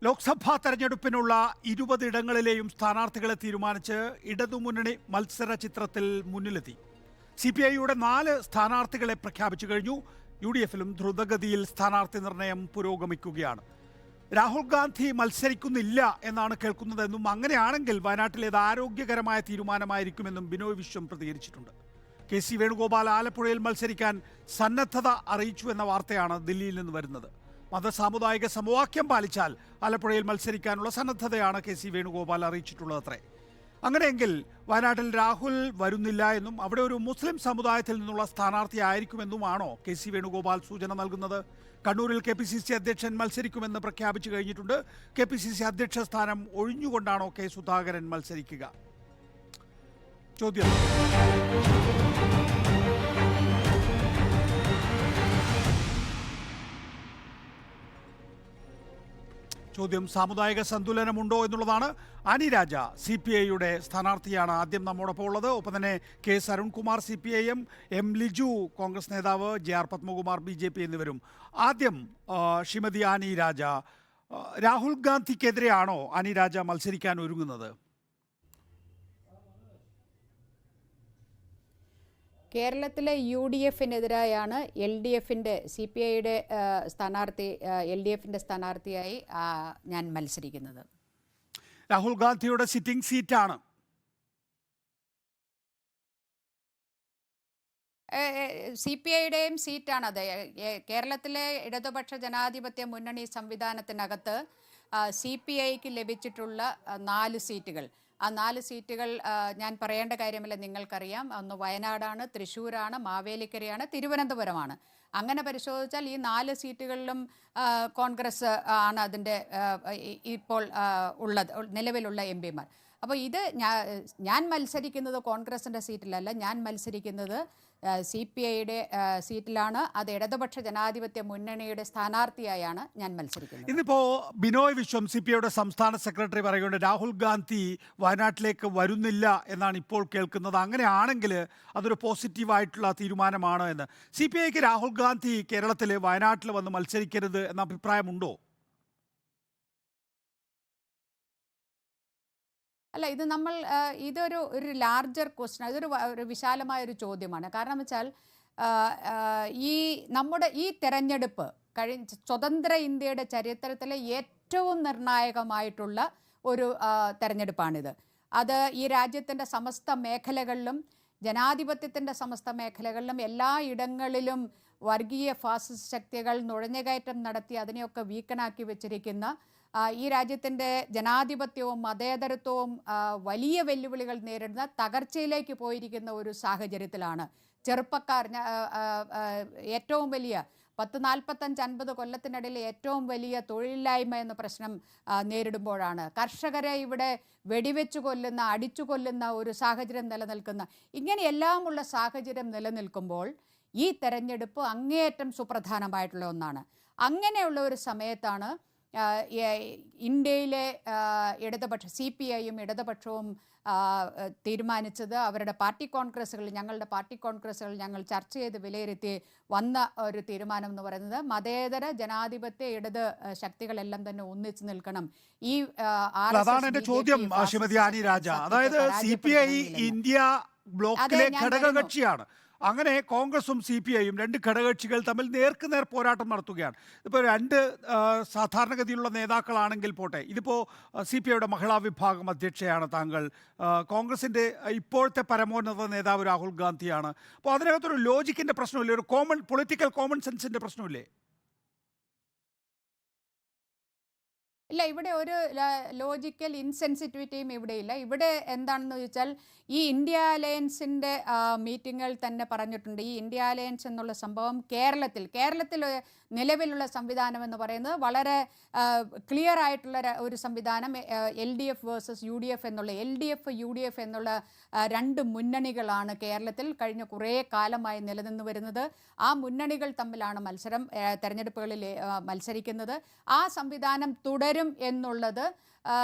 ലോക്സഭാ തെരഞ്ഞെടുപ്പിനുള്ള 20 ഇടങ്ങളിലെയും സ്ഥാനാർത്ഥികളെ തീരുമാനിച്ച് ഇടതുമുന്നണി മത്സര ചിത്രത്തിൽ മുന്നിലെത്തി. CPIയുടെ 4 സ്ഥാനാർത്ഥികളെ പ്രഖ്യാപിച്ചു കഴിഞ്ഞു. UDFിലും ദ്രുതഗതിയിൽ സ്ഥാനാർത്ഥി നിർണയം പുരോഗമിക്കുകയാണ്. രാഹുൽ ഗാന്ധി മത്സരിക്കുന്നില്ല എന്നാണ് കേൾക്കുന്നതെന്നും അങ്ങനെയാണെങ്കിൽ വയനാട്ടിലേത് ആരോഗ്യകരമായ തീരുമാനമായിരിക്കുമെന്നും ബിനോയ് വിശ്വം പ്രതികരിച്ചിട്ടുണ്ട്. KC വേണുഗോപാൽ ആലപ്പുഴയിൽ മത്സരിക്കാൻ സന്നദ്ധത അറിയിച്ചു എന്ന വാർത്തയാണ് ദില്ലിയിൽ നിന്ന് വരുന്നത്. മതസാമുദായിക സമവാക്യം പാലിച്ചാൽ ആലപ്പുഴയിൽ മത്സരിക്കാനുള്ള സന്നദ്ധതയാണ് KC വേണുഗോപാൽ അറിയിച്ചിട്ടുള്ളതത്രേ. അങ്ങനെയെങ്കിൽ വയനാട്ടിൽ രാഹുൽ വരുന്നില്ല എന്നും അവിടെ ഒരു മുസ്ലിം സമുദായത്തിൽ നിന്നുള്ള സ്ഥാനാർത്ഥി ആയിരിക്കുമെന്നുമാണോ KC വേണുഗോപാൽ സൂചന നൽകുന്നത്? കണ്ണൂരിൽ KPCC അധ്യക്ഷൻ മത്സരിക്കുമെന്ന് പ്രഖ്യാപിച്ചു കഴിഞ്ഞിട്ടുണ്ട്. KPCC അധ്യക്ഷ സ്ഥാനം ഒഴിഞ്ഞുകൊണ്ടാണോ K സുധാകരൻ മത്സരിക്കുക? ചോദ്യം സാമുദായിക സന്തുലനമുണ്ടോ എന്നുള്ളതാണ്. ആനി രാജ CPIയുടെ സ്ഥാനാർത്ഥിയാണ് ആദ്യം നമ്മോടൊപ്പം ഉള്ളത്. ഒപ്പം തന്നെ K Arunkumar CPIM, M Liju Congress നേതാവ്, JR പത്മകുമാർ BJP എന്നിവരും. ആദ്യം ശ്രീമതി ആനി രാജ, രാഹുൽ ഗാന്ധിക്കെതിരെയാണോ ആനി രാജ മത്സരിക്കാൻ ഒരുങ്ങുന്നത്? കേരളത്തിലെ UDFിനെതിരായാണ് LDFിൻ്റെ CPIയുടെ സ്ഥാനാർത്ഥി LDFിൻ്റെ സ്ഥാനാർത്ഥിയായി ഞാൻ മത്സരിക്കുന്നത്. രാഹുൽ ഗാന്ധിയുടെ സിറ്റിംഗ് സീറ്റാണ്. CPIയുടെയും സീറ്റാണത്. കേരളത്തിലെ ഇടതുപക്ഷ ജനാധിപത്യ മുന്നണി സംവിധാനത്തിനകത്ത് CPIക്ക് ലഭിച്ചിട്ടുള്ള 4 സീറ്റുകൾ. ആ 4 സീറ്റുകൾ ഞാൻ പറയേണ്ട കാര്യമില്ല, നിങ്ങൾക്കറിയാം. ഒന്ന് വയനാടാണ്, തൃശ്ശൂരാണ്, മാവേലിക്കരയാണ്, തിരുവനന്തപുരമാണ്. അങ്ങനെ പരിശോധിച്ചാൽ ഈ 4 സീറ്റുകളിലും കോൺഗ്രസ് ആണ് അതിൻ്റെ ഇപ്പോൾ ഉള്ളത്, നിലവിലുള്ള MPമാർ. അപ്പോൾ ഇത് ഞാൻ മത്സരിക്കുന്നത് കോൺഗ്രസിൻ്റെ സീറ്റിലല്ല, ഞാൻ മത്സരിക്കുന്നത് CPIയുടെ സീറ്റിലാണ്. അത് ഇടതുപക്ഷ ജനാധിപത്യ മുന്നണിയുടെ സ്ഥാനാർത്ഥിയായാണ് ഞാൻ മത്സരിക്കുന്നത്. ഇന്നിപ്പോൾ ബിനോയ് വിശ്വം CPIയുടെ സംസ്ഥാന സെക്രട്ടറി പറയുന്നുണ്ട് രാഹുൽ ഗാന്ധി വയനാട്ടിലേക്ക് വരുന്നില്ല എന്നാണ് ഇപ്പോൾ കേൾക്കുന്നത്. അങ്ങനെയാണെങ്കിൽ അതൊരു പോസിറ്റീവായിട്ടുള്ള തീരുമാനമാണ് എന്ന്. CPIക്ക് രാഹുൽ ഗാന്ധി കേരളത്തിൽ വയനാട്ടിൽ വന്ന് മത്സരിക്കരുത് എന്ന അഭിപ്രായമുണ്ടോ? അല്ല, ഇത് ഇതൊരു ലാർജർ ക്വസ്റ്റ്യൻ, ഒരു വിശാലമായൊരു ചോദ്യമാണ്. കാരണം വെച്ചാൽ നമ്മുടെ ഈ തെരഞ്ഞെടുപ്പ് സ്വതന്ത്ര ഇന്ത്യയുടെ ചരിത്രത്തിലെ ഏറ്റവും നിർണായകമായിട്ടുള്ള ഒരു തെരഞ്ഞെടുപ്പാണിത്. അത് ഈ രാജ്യത്തിൻ്റെ സമസ്ത മേഖലകളിലും, ജനാധിപത്യത്തിൻ്റെ സമസ്ത മേഖലകളിലും, എല്ലാ ഇടങ്ങളിലും വർഗീയ ഫാസിസ്റ്റ് ശക്തികൾ നുഴഞ്ഞുകയറ്റം നടത്തി അതിനെയൊക്കെ വീക്കനാക്കി വെച്ചിരിക്കുന്ന ഈ രാജ്യത്തിൻ്റെ ജനാധിപത്യവും മതേതരത്വവും വലിയ വെല്ലുവിളികൾ നേരിടുന്ന തകർച്ചയിലേക്ക് പോയിരിക്കുന്ന ഒരു സാഹചര്യത്തിലാണ് ചെറുപ്പക്കാർ ഏറ്റവും വലിയ 40-45-50 കൊല്ലത്തിനിടയിൽ ഏറ്റവും വലിയ തൊഴിലില്ലായ്മ എന്ന പ്രശ്നം നേരിടുമ്പോഴാണ് കർഷകരെ ഇവിടെ വെടിവെച്ചു കൊല്ലുന്ന, അടിച്ചു കൊല്ലുന്ന ഒരു സാഹചര്യം നിലനിൽക്കുന്ന, ഇങ്ങനെയെല്ലാമുള്ള സാഹചര്യം നിലനിൽക്കുമ്പോൾ ഈ തെരഞ്ഞെടുപ്പ് അങ്ങേയറ്റം സുപ്രധാനമായിട്ടുള്ള ഒന്നാണ്. അങ്ങനെയുള്ള ഒരു സമയത്താണ് ഇന്ത്യയിലെ CPIയും ഇടതുപക്ഷവും തീരുമാനിച്ചത്. അവരുടെ പാർട്ടി കോൺഗ്രസ്സുകൾ, ഞങ്ങളുടെ പാർട്ടി കോൺഗ്രസ്സുകൾ ഞങ്ങൾ ചർച്ച ചെയ്ത് വിലയിരുത്തി വന്ന ഒരു തീരുമാനം എന്ന് പറയുന്നത് മതേതര ജനാധിപത്യ ഇടത് ശക്തികളെല്ലാം തന്നെ ഒന്നിച്ചു നിൽക്കണം. അതാണ് എന്റെ ചോദ്യം ശ്രീമതി ആനി രാജ. അതായത് CPI ഇന്ത്യ ബ്ലോക്കിലെ ഘടകകക്ഷിയാണ്. അങ്ങനെ കോൺഗ്രസും CPIയും 2 ഘടകകക്ഷികൾ തമ്മിൽ നേർക്കുനേർ പോരാട്ടം നടത്തുകയാണ്. ഇപ്പോൾ 2 സാധാരണഗതിയിലുള്ള നേതാക്കളാണെങ്കിൽ പോട്ടെ, ഇതിപ്പോൾ CPIയുടെ മഹിളാ വിഭാഗം അധ്യക്ഷയാണ് താങ്കൾ, കോൺഗ്രസിൻ്റെ ഇപ്പോഴത്തെ പരമോന്നത നേതാവ് രാഹുൽ ഗാന്ധിയാണ്. അപ്പോൾ അതിനകത്തൊരു ലോജിക്കിൻ്റെ പ്രശ്നമില്ലേ, ഒരു പൊളിറ്റിക്കൽ കോമൺ സെൻസിൻ്റെ പ്രശ്നമില്ലേ? ഇല്ല, ഇവിടെ ഒരു ലോജിക്കൽ ഇൻസെൻസിറ്റിവിറ്റിയും ഇവിടെയില്ല. ഇവിടെ എന്താണെന്ന് ചോദിച്ചാൽ ഈ ഇന്ത്യ അലയൻസിൻ്റെ മീറ്റിങ്ങുകൾ തന്നെ പറഞ്ഞിട്ടുണ്ട്. ഈ ഇന്ത്യ അലയൻസ് എന്നുള്ള സംഭവം കേരളത്തിൽ നിലവിലുള്ള സംവിധാനം എന്ന് പറയുന്നത് വളരെ ക്ലിയർ ആയിട്ടുള്ള ഒരു സംവിധാനം. LDF വേഴ്സസ് UDF എന്നുള്ള, LDF UDF എന്നുള്ള 2 മുന്നണികളാണ് കേരളത്തിൽ കഴിഞ്ഞ കുറേ കാലമായി നിലനിന്ന് വരുന്നത്. ആ മുന്നണികൾ തമ്മിലാണ് തെരഞ്ഞെടുപ്പുകളിൽ മത്സരിക്കുന്നത്. ആ സംവിധാനം തുടരും എന്നുള്ളത്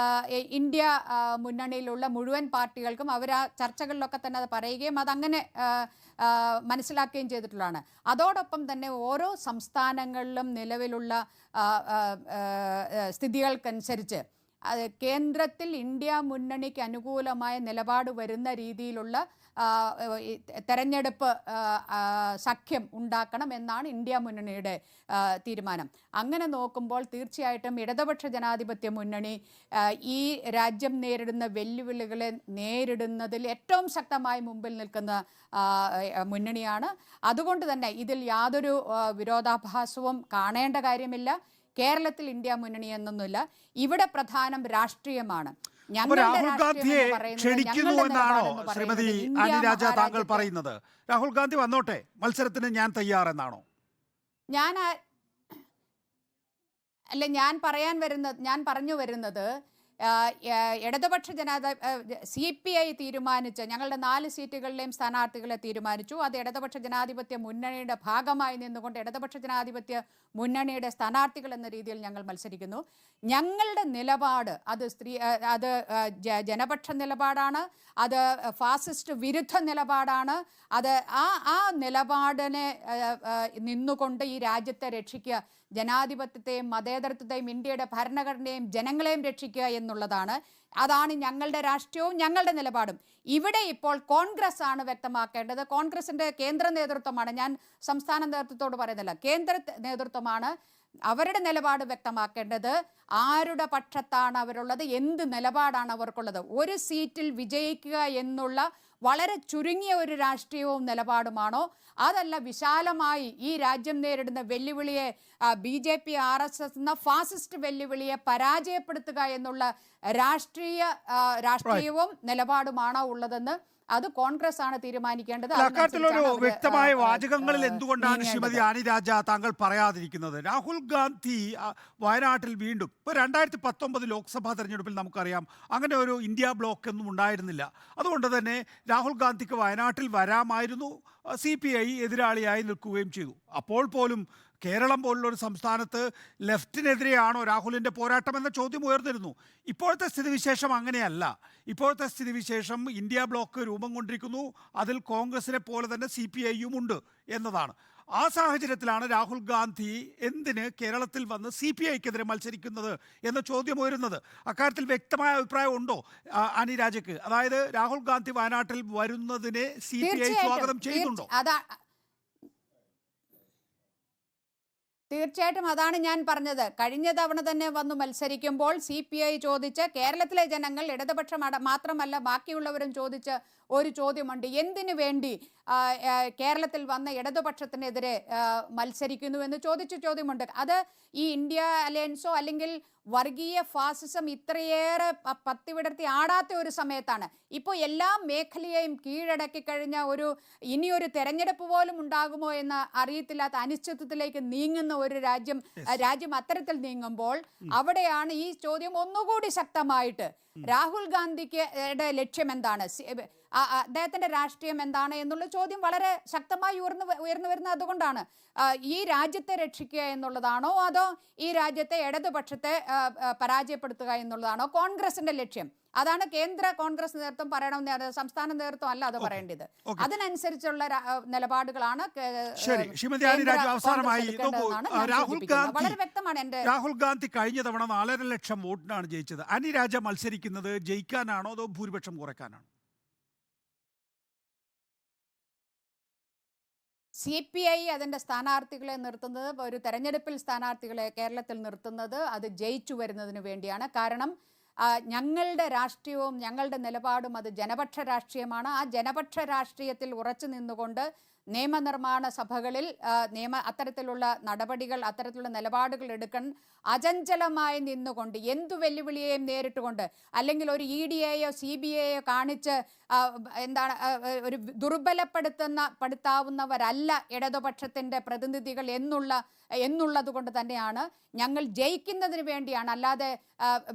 ഇന്ത്യ മുന്നണിയിലുള്ള മുഴുവൻ പാർട്ടികൾക്കും അവർ ആ ചർച്ചകളിലൊക്കെ തന്നെ അത് പറയുകയും അതങ്ങനെ മനസ്സിലാക്കുകയും ചെയ്തിട്ടുള്ളതാണ്. അതോടൊപ്പം തന്നെ ഓരോ സംസ്ഥാനങ്ങളിലും നിലവിലുള്ള സ്ഥിതികൾക്കനുസരിച്ച് കേന്ദ്രത്തിൽ ഇന്ത്യ മുന്നണിക്ക് അനുകൂലമായ നിലപാട് വരുന്ന രീതിയിലുള്ള തെരഞ്ഞെടുപ്പ് സഖ്യം ഉണ്ടാക്കണം എന്നാണ് ഇന്ത്യ മുന്നണിയുടെ തീരുമാനം. അങ്ങനെ നോക്കുമ്പോൾ തീർച്ചയായിട്ടും ഇടതുപക്ഷ ജനാധിപത്യ മുന്നണി ഈ രാജ്യം നേരിടുന്ന വെല്ലുവിളികളെ നേരിടുന്നതിൽ ഏറ്റവും ശക്തമായി മുമ്പിൽ നിൽക്കുന്ന മുന്നണിയാണ്. അതുകൊണ്ട് തന്നെ ഇതിൽ യാതൊരു വിരോധാഭാസവും കാണേണ്ട കാര്യമില്ല. കേരളത്തിൽ ഇന്ത്യ മുന്നണി എന്നൊന്നുമില്ല. ഇവിടെ പ്രധാനം രാഷ്ട്രീയമാണ്. രാഹുൽ ഗാന്ധിയെ ക്ഷണിക്കുന്നു എന്നാണോ ശ്രീമതി ആനി രാജ താങ്കൾ പറയുന്നത്? രാഹുൽ ഗാന്ധി വന്നോട്ടെ, മത്സരത്തിന് ഞാൻ തയ്യാറെന്നാണോ? ഞാൻ പറഞ്ഞു വരുന്നത് ഇടതുപക്ഷ CPI തീരുമാനിച്ച് ഞങ്ങളുടെ 4 സീറ്റുകളിലെയും സ്ഥാനാർത്ഥികളെ തീരുമാനിച്ചു. അത് ഇടതുപക്ഷ ജനാധിപത്യ മുന്നണിയുടെ ഭാഗമായി നിന്നുകൊണ്ട് ഇടതുപക്ഷ ജനാധിപത്യ മുന്നണിയുടെ സ്ഥാനാർത്ഥികൾ എന്ന രീതിയിൽ ഞങ്ങൾ മത്സരിക്കുന്നു. ഞങ്ങളുടെ നിലപാട് അത് ജനപക്ഷ നിലപാടാണ്, അത് ഫാസിസ്റ്റ് വിരുദ്ധ നിലപാടാണ്. അത് ആ നിലപാടിനെ നിന്നുകൊണ്ട് ഈ രാജ്യത്തെ രക്ഷിക്കുക, ജനാധിപത്യത്തെയും മതേതരത്വത്തെയും ഇന്ത്യയുടെ ഭരണഘടനയെയും ജനങ്ങളെയും രക്ഷിക്കുക എന്നുള്ളതാണ്. അതാണ് ഞങ്ങളുടെ രാഷ്ട്രീയവും ഞങ്ങളുടെ നിലപാടും. ഇവിടെ ഇപ്പോൾ കോൺഗ്രസ് ആണ് വ്യക്തമാക്കേണ്ടത്. കോൺഗ്രസിൻ്റെ കേന്ദ്ര നേതൃത്വമാണ്, ഞാൻ സംസ്ഥാന നേതൃത്വത്തോട് പറയുന്നില്ല, കേന്ദ്ര നേതൃത്വമാണ് അവരുടെ നിലപാട് വ്യക്തമാക്കേണ്ടത്. ആരുടെ പക്ഷത്താണ് അവരുള്ളത്, എന്ത് നിലപാടാണ് അവർക്കുള്ളത്. ഒരു സീറ്റിൽ വിജയിക്കുക എന്നുള്ള വളരെ ചുരുങ്ങിയ ഒരു രാഷ്ട്രീയവും നിലപാടുമാണോ, അതല്ല വിശാലമായി ഈ രാജ്യം നേരിടുന്ന വെല്ലുവിളിയെ BJP RSS എന്ന ഫാസിസ്റ്റ് വെല്ലുവിളിയെ പരാജയപ്പെടുത്തുക എന്നുള്ള രാഷ്ട്രീയവും നിലപാടുമാണോ ഉള്ളതെന്ന് അത് കോൺഗ്രസ് ആണ് തീരുമാനിക്കേണ്ടത്. അക്കാര്യത്തിലൊരു വ്യക്തമായ വാചകങ്ങളിൽ എന്തുകൊണ്ടാണ് ശ്രീമതി ആനി രാജ താങ്കൾ പറയാതിരിക്കുന്നത്? രാഹുൽ ഗാന്ധി വയനാട്ടിൽ വീണ്ടും ഇപ്പോൾ 2019 ലോക്സഭാ തെരഞ്ഞെടുപ്പിൽ നമുക്കറിയാം അങ്ങനെ ഒരു ഇന്ത്യ ബ്ലോക്ക് ഒന്നും ഉണ്ടായിരുന്നില്ല. അതുകൊണ്ട് തന്നെ രാഹുൽ ഗാന്ധിക്ക് വയനാട്ടിൽ വരാമായിരുന്നു. CPI എതിരാളിയായി നിൽക്കുകയും ചെയ്തു. അപ്പോൾ പോലും കേരളം പോലുള്ളൊരു സംസ്ഥാനത്ത് ലെഫ്റ്റിനെതിരെയാണോ രാഹുലിൻ്റെ പോരാട്ടം എന്ന ചോദ്യം ഉയർന്നിരുന്നു. ഇപ്പോഴത്തെ സ്ഥിതിവിശേഷം അങ്ങനെയല്ല. ഇപ്പോഴത്തെ സ്ഥിതിവിശേഷം ഇന്ത്യ ബ്ലോക്ക് രൂപം കൊണ്ടിരിക്കുന്നു, അതിൽ കോൺഗ്രസിനെ പോലെ തന്നെ CPIയും ഉണ്ട് എന്നതാണ്. ആ സാഹചര്യത്തിലാണ് രാഹുൽ ഗാന്ധി എന്തിന് കേരളത്തിൽ വന്ന് CPIക്കെതിരെ മത്സരിക്കുന്നത് എന്ന ചോദ്യം ഉയരുന്നത്. അക്കാര്യത്തിൽ വ്യക്തമായ അഭിപ്രായം ഉണ്ടോ ആനി രാജയ്ക്ക്? അതായത് രാഹുൽ ഗാന്ധി വയനാട്ടിൽ വരുന്നതിനെ CPI സ്വാഗതം ചെയ്യുന്നുണ്ടോ? തീർച്ചയായിട്ടും അതാണ് ഞാൻ പറഞ്ഞത്. കഴിഞ്ഞ തവണ തന്നെ വന്നു മത്സരിക്കുമ്പോൾ CPI ചോദിച്ച്, കേരളത്തിലെ ജനങ്ങൾ ഇടതുപക്ഷം മാത്രമല്ല ബാക്കിയുള്ളവരും ചോദിച്ച ഒരു ചോദ്യമുണ്ട്, എന്തിനു വേണ്ടി കേരളത്തിൽ വന്ന ഇടതുപക്ഷത്തിനെതിരെ മത്സരിക്കുന്നു എന്ന് ചോദ്യമുണ്ട്. അത് ഈ ഇന്ത്യ അലയൻസോ അല്ലെങ്കിൽ വർഗീയ ഫാസിസം ഇത്രയേറെ പത്തിവിടർത്തി ആടാത്ത ഒരു സമയത്താണ്. ഇപ്പോൾ എല്ലാ മേഖലയെയും കീഴടക്കി കഴിഞ്ഞ ഇനിയൊരു തെരഞ്ഞെടുപ്പ് പോലും ഉണ്ടാകുമോ എന്ന് അറിയത്തില്ലാത്ത അനിശ്ചിതത്വത്തിലേക്ക് നീങ്ങുന്ന ഒരു രാജ്യം അത്തരത്തിൽ നീങ്ങുമ്പോൾ അവിടെയാണ് ഈ ചോദ്യം ഒന്നുകൂടി ശക്തമായിട്ട് രാഹുൽ ഗാന്ധിക്ക് ലക്ഷ്യം എന്താണ്, അദ്ദേഹത്തിന്റെ രാഷ്ട്രീയം എന്താണ് എന്നുള്ള ചോദ്യം വളരെ ശക്തമായി ഉയർന്നു വരുന്നത് അതുകൊണ്ടാണ്. ഈ രാജ്യത്തെ രക്ഷിക്കുക എന്നുള്ളതാണോ അതോ ഈ രാജ്യത്തെ ഇടതുപക്ഷത്തെ പരാജയപ്പെടുത്തുക എന്നുള്ളതാണോ കോൺഗ്രസിന്റെ ലക്ഷ്യം? അതാണ് കേന്ദ്ര കോൺഗ്രസ് നേതൃത്വം പറയണമെന്ന്, സംസ്ഥാന നേതൃത്വം അല്ല അത് പറയേണ്ടത്. അതിനനുസരിച്ചുള്ള നിലപാടുകളാണ് വളരെ വ്യക്തമാണ്. രാഹുൽ ഗാന്ധി കഴിഞ്ഞ തവണ 4.5 ലക്ഷം വോട്ടിനാണ് ജയിച്ചത്. ആനി രാജ മത്സരിക്കുന്നത് ജയിക്കാനാണോ അതോ ഭൂരിപക്ഷം കുറയ്ക്കാനാണോ? CPI അതിൻ്റെ സ്ഥാനാർത്ഥികളെ നിർത്തുന്നത്, ഒരു തെരഞ്ഞെടുപ്പിൽ സ്ഥാനാർത്ഥികളെ കേരളത്തിൽ നിർത്തുന്നത് അത് ജയിച്ചു വരുന്നതിന് വേണ്ടിയാണ്. കാരണം ഞങ്ങളുടെ രാഷ്ട്രീയവും ഞങ്ങളുടെ നിലപാടും അത് ജനപക്ഷ രാഷ്ട്രീയമാണ്. ആ ജനപക്ഷ രാഷ്ട്രീയത്തിൽ ഉറച്ചു നിന്നുകൊണ്ട് നിയമനിർമ്മാണ സഭകളിൽ അത്തരത്തിലുള്ള നടപടികൾ, അത്തരത്തിലുള്ള നിലപാടുകൾ എടുക്കാൻ അചഞ്ചലമായി നിന്നുകൊണ്ട് എന്തു വെല്ലുവിളിയെയും നേരിട്ടുകൊണ്ട്, അല്ലെങ്കിൽ ഒരു EDയെയോ CBIയെയോ കാണിച്ച് ഒരു ദുർബലപ്പെടുത്താവുന്നവരല്ല ഇടതുപക്ഷത്തിൻ്റെ പ്രതിനിധികൾ എന്നുള്ളത് കൊണ്ട് തന്നെയാണ് ഞങ്ങൾ ജയിക്കുന്നതിന് വേണ്ടിയാണ്. അല്ലാതെ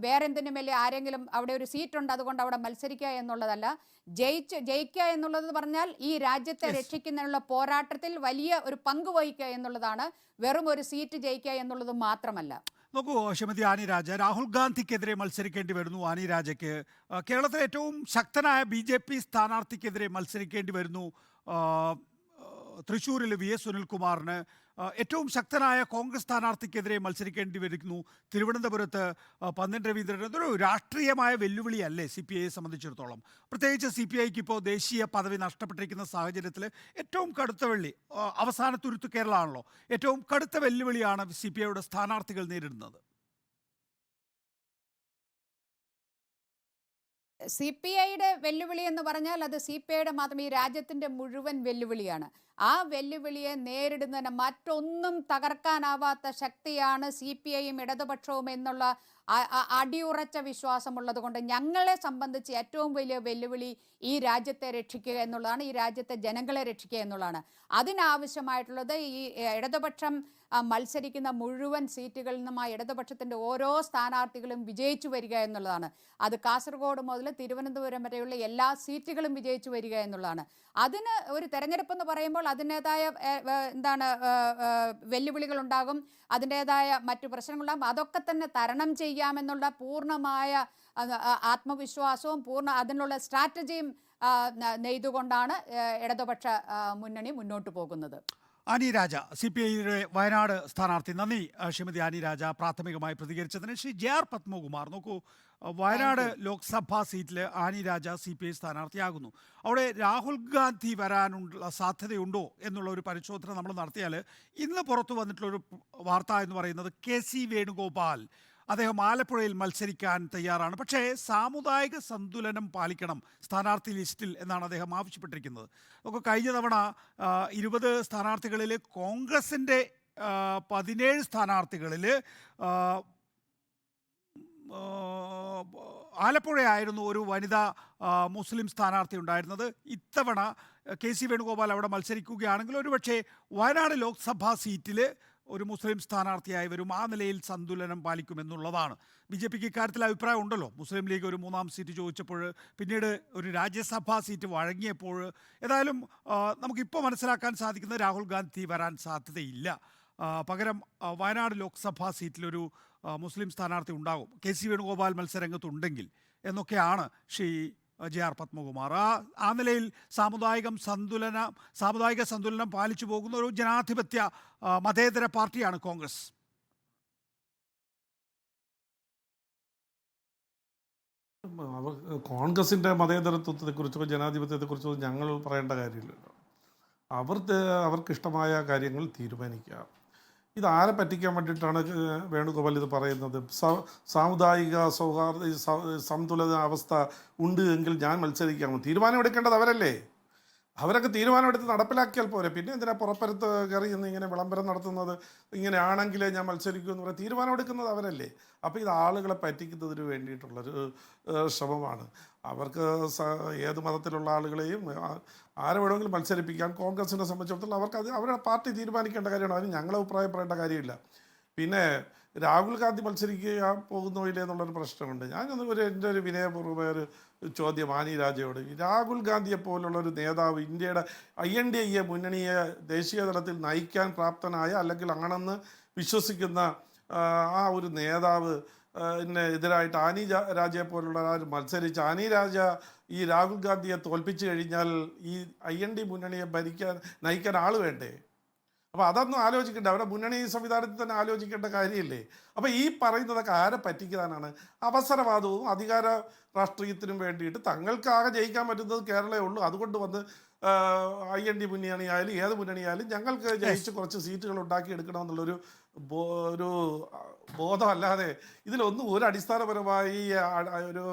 വേറെന്തിനും വലിയ ആരെങ്കിലും അവിടെ ഒരു സീറ്റുണ്ട് അതുകൊണ്ട് അവിടെ മത്സരിക്കുക എന്നുള്ളതല്ല. ജയിക്കുക എന്നുള്ളത് പറഞ്ഞാൽ ഈ രാജ്യത്തെ രക്ഷിക്കുന്നതിനുള്ള നടക്കുന്ന പോരാട്ടത്തിൽ വലിയ ഒരു പങ്ക് വഹിക്കുക എന്നുള്ളതാണ്, വെറും ഒരു സീറ്റ് ജയിക്കുക എന്നുള്ളത് മാത്രമല്ല. നോക്കൂ ശ്രീമതി ആനി രാജ, രാഹുൽ ഗാന്ധിക്കെതിരെ മത്സരിക്കേണ്ടി വരുന്നു ആനി രാജയ്ക്ക്. കേരളത്തിലെ ഏറ്റവും ശക്തനായ BJP സ്ഥാനാർത്ഥിക്കെതിരെ മത്സരിക്കേണ്ടി വരുന്നു തൃശ്ശൂരിൽ VS സുനിൽകുമാറിന്. ഏറ്റവും ശക്തനായ കോൺഗ്രസ് സ്ഥാനാർത്ഥിക്കെതിരെ മത്സരിക്കേണ്ടി വരുന്നു തിരുവനന്തപുരത്ത് പന്ന്യൻ രവീന്ദ്രൻ. അതൊരു രാഷ്ട്രീയമായ വെല്ലുവിളിയല്ലേ CPIയെ സംബന്ധിച്ചിടത്തോളം? പ്രത്യേകിച്ച് CPIക്ക് ഇപ്പോൾ ദേശീയ പദവി നഷ്ടപ്പെട്ടിരിക്കുന്ന സാഹചര്യത്തിൽ ഏറ്റവും കടുത്ത അവസാന തുരുത്ത് കേരളമാണല്ലോ. ഏറ്റവും കടുത്ത വെല്ലുവിളിയാണ് CPIയുടെ സ്ഥാനാർത്ഥികൾ നേരിടുന്നത്. CPIയുടെ വെല്ലുവിളി എന്ന് പറഞ്ഞാൽ അത് CPIയുടെ മാത്രം, ഈ രാജ്യത്തിൻ്റെ മുഴുവൻ വെല്ലുവിളിയാണ്. ആ വെല്ലുവിളിയെ നേരിടുന്നതിന് മറ്റൊന്നും തകർക്കാനാവാത്ത ശക്തിയാണ് CPIയും ഇടതുപക്ഷവും എന്നുള്ള അടിയുറച്ച വിശ്വാസമുള്ളത് കൊണ്ട് ഞങ്ങളെ സംബന്ധിച്ച് ഏറ്റവും വലിയ വെല്ലുവിളി ഈ രാജ്യത്തെ രക്ഷിക്കുക എന്നുള്ളതാണ്, ഈ രാജ്യത്തെ ജനങ്ങളെ രക്ഷിക്കുക എന്നുള്ളതാണ്. അതിനാവശ്യമായിട്ടുള്ളത് ഈ ഇടതുപക്ഷം മത്സരിക്കുന്ന മുഴുവൻ സീറ്റുകളിൽ നിന്നും ആ ഇടതുപക്ഷത്തിൻ്റെ ഓരോ സ്ഥാനാർത്ഥികളും വിജയിച്ചു വരിക എന്നുള്ളതാണ്. അത് കാസർഗോഡ് മുതൽ തിരുവനന്തപുരം വരെയുള്ള എല്ലാ സീറ്റുകളും വിജയിച്ചു വരിക എന്നുള്ളതാണ്. അതിന് ഒരു തെരഞ്ഞെടുപ്പ് എന്ന് പറയുമ്പോൾ അതിൻ്റേതായ വെല്ലുവിളികളുണ്ടാകും, അതിൻ്റേതായ മറ്റു പ്രശ്നങ്ങളുണ്ടാകും. അതൊക്കെ തന്നെ തരണം ചെയ്യാമെന്നുള്ള പൂർണ്ണമായ ആത്മവിശ്വാസവും അതിനുള്ള സ്ട്രാറ്റജിയും നെയ്തുകൊണ്ടാണ് ഇടതുപക്ഷ മുന്നണി മുന്നോട്ട് പോകുന്നത്. ആനി രാജ, CPIയുടെ വയനാട് സ്ഥാനാർത്ഥി. നന്ദി ശ്രീമതി ആനി രാജ പ്രാഥമികമായി പ്രതികരിച്ചതിന്. ശ്രീ JR പത്മകുമാർ, നോക്കൂ, വയനാട് ലോക്സഭാ സീറ്റിൽ ആനി രാജ CPI സ്ഥാനാർത്ഥിയാകുന്നു. അവിടെ രാഹുൽ ഗാന്ധി വരാനുള്ള സാധ്യതയുണ്ടോ എന്നുള്ള ഒരു പരിശോധന നമ്മൾ നടത്തിയാൽ ഇന്ന് പുറത്തു വന്നിട്ടുള്ളൊരു വാർത്ത എന്ന് പറയുന്നത് KC വേണുഗോപാൽ അദ്ദേഹം ആലപ്പുഴയിൽ മത്സരിക്കാൻ തയ്യാറാണ്. പക്ഷേ സാമുദായിക സന്തുലനം പാലിക്കണം സ്ഥാനാർത്ഥി ലിസ്റ്റിൽ എന്നാണ് അദ്ദേഹം ആവശ്യപ്പെട്ടിരിക്കുന്നത്. നമുക്ക് കഴിഞ്ഞ തവണ 20 സ്ഥാനാർത്ഥികളിൽ കോൺഗ്രസിൻ്റെ 17 സ്ഥാനാർത്ഥികളിൽ ആലപ്പുഴയായിരുന്നു ഒരു വനിതാ മുസ്ലിം സ്ഥാനാർത്ഥി ഉണ്ടായിരുന്നത്. ഇത്തവണ KC വേണുഗോപാൽ അവിടെ മത്സരിക്കുകയാണെങ്കിൽ ഒരുപക്ഷെ വയനാട് ലോക്സഭാ സീറ്റിൽ ഒരു മുസ്ലിം സ്ഥാനാർത്ഥിയായി വരും. ആ നിലയിൽ സന്തുലനം പാലിക്കുമെന്നുള്ളതാണ്. BJPക്ക് ഇക്കാര്യത്തിൽ അഭിപ്രായം ഉണ്ടല്ലോ. മുസ്ലിം ലീഗ് ഒരു 3ാം സീറ്റ് ചോദിച്ചപ്പോൾ, പിന്നീട് ഒരു രാജ്യസഭാ സീറ്റ് വഴങ്ങിയപ്പോൾ, ഏതായാലും നമുക്കിപ്പോൾ മനസ്സിലാക്കാൻ സാധിക്കുന്നത് രാഹുൽ ഗാന്ധി വരാൻ സാധ്യതയില്ല. പകരം വയനാട് ലോക്സഭാ സീറ്റിലൊരു മുസ്ലിം സ്ഥാനാർത്ഥി ഉണ്ടാകും KC വേണുഗോപാൽ മത്സരരംഗത്തുണ്ടെങ്കിൽ എന്നൊക്കെയാണ് ശ്രീ JR പത്മകുമാർ. ആ നിലയിൽ സാമുദായിക സന്തുലനം പാലിച്ചു പോകുന്ന ഒരു ജനാധിപത്യ മതേതര പാർട്ടിയാണ് കോൺഗ്രസ്. കോൺഗ്രസിൻ്റെ മതേതരത്വത്തെക്കുറിച്ചോ ജനാധിപത്യത്തെക്കുറിച്ചോ ഞങ്ങൾ പറയേണ്ട കാര്യമില്ലല്ലോ. അവർക്കിഷ്ടമായ കാര്യങ്ങൾ തീരുമാനിക്കുക. ഇതാരെ പറ്റിക്കാൻ വേണ്ടിയിട്ടാണ് വേണുഗോപാൽ ഇത് പറയുന്നത്? സാമുദായിക സന്തുലിത അവസ്ഥ ഉണ്ട് എങ്കിൽ ഞാൻ മത്സരിക്കാമോ? തീരുമാനമെടുക്കേണ്ടത് അവരല്ലേ. അവരൊക്കെ തീരുമാനമെടുത്ത് നടപ്പിലാക്കിയാൽ പോരെ. പിന്നെ എന്തിനാ പുറപ്പുറത്ത് കയറി എന്ന് ഇങ്ങനെ വിളംബരം നടത്തുന്നത്? ഇങ്ങനെ ആണെങ്കിലേ ഞാൻ മത്സരിക്കൂ എന്ന് പറയാം. തീരുമാനമെടുക്കുന്നത് അവരല്ലേ. അപ്പോൾ ഇത് ആളുകളെ പറ്റിക്കുന്നതിന് വേണ്ടിയിട്ടുള്ളൊരു ശ്രമമാണ്. അവർക്ക് ഏത് മതത്തിലുള്ള ആളുകളെയും ആരെ വേണമെങ്കിലും മത്സരിപ്പിക്കാൻ. കോൺഗ്രസിനെ സംബന്ധിച്ചിടത്തോളം അവർക്ക് അവരുടെ പാർട്ടി തീരുമാനിക്കേണ്ട കാര്യമാണ്. അതിന് ഞങ്ങൾ അഭിപ്രായപ്പെടേണ്ട കാര്യമില്ല. പിന്നെ രാഹുൽ ഗാന്ധി മത്സരിക്കുക പോകുന്നോ ഇല്ലേ എന്നുള്ളൊരു പ്രശ്നമുണ്ട്. എൻ്റെ ഒരു വിനയപൂർവ്വമായ ഒരു ചോദ്യം ആനി രാജയോട്. രാഹുൽ ഗാന്ധിയെ പോലുള്ളൊരു നേതാവ് ഇന്ത്യയുടെ INDA മുന്നണിയെ ദേശീയ തലത്തിൽ നയിക്കാൻ പ്രാപ്തനായ, അല്ലെങ്കിൽ ആണെന്ന് വിശ്വസിക്കുന്ന ആ ഒരു നേതാവ് എതിരായിട്ട് ആനി രാജയെ പോലുള്ള മത്സരിച്ച് ആനി രാജ ഈ രാഹുൽ ഗാന്ധിയെ തോൽപ്പിച്ചു കഴിഞ്ഞാൽ ഈ IND മുന്നണിയെ നയിക്കാൻ ആൾ വേണ്ടേ? അപ്പോൾ അതൊന്നും ആലോചിക്കേണ്ട. അവരുടെ മുന്നണി സംവിധാനത്തിൽ തന്നെ ആലോചിക്കേണ്ട കാര്യമില്ലേ? അപ്പോൾ ഈ പറയുന്നതൊക്കെ ആരെ പറ്റിക്കാനാണ്? അവസരവാദവും അധികാര രാഷ്ട്രീയത്തിനും വേണ്ടിയിട്ട് തങ്ങൾക്ക് ആകെ ജയിക്കാൻ പറ്റുന്നത് കേരളമേ ഉള്ളൂ, അതുകൊണ്ട് വന്ന് IND മുന്നണിയായാലും ഏത് മുന്നണിയായാലും ഞങ്ങൾക്ക് ജയിച്ച് കുറച്ച് സീറ്റുകൾ ഉണ്ടാക്കിയെടുക്കണമെന്നുള്ളൊരു ബോധമല്ലാതെ ഇതിലൊന്നും ഒരു അടിസ്ഥാനപരമായി ഒരു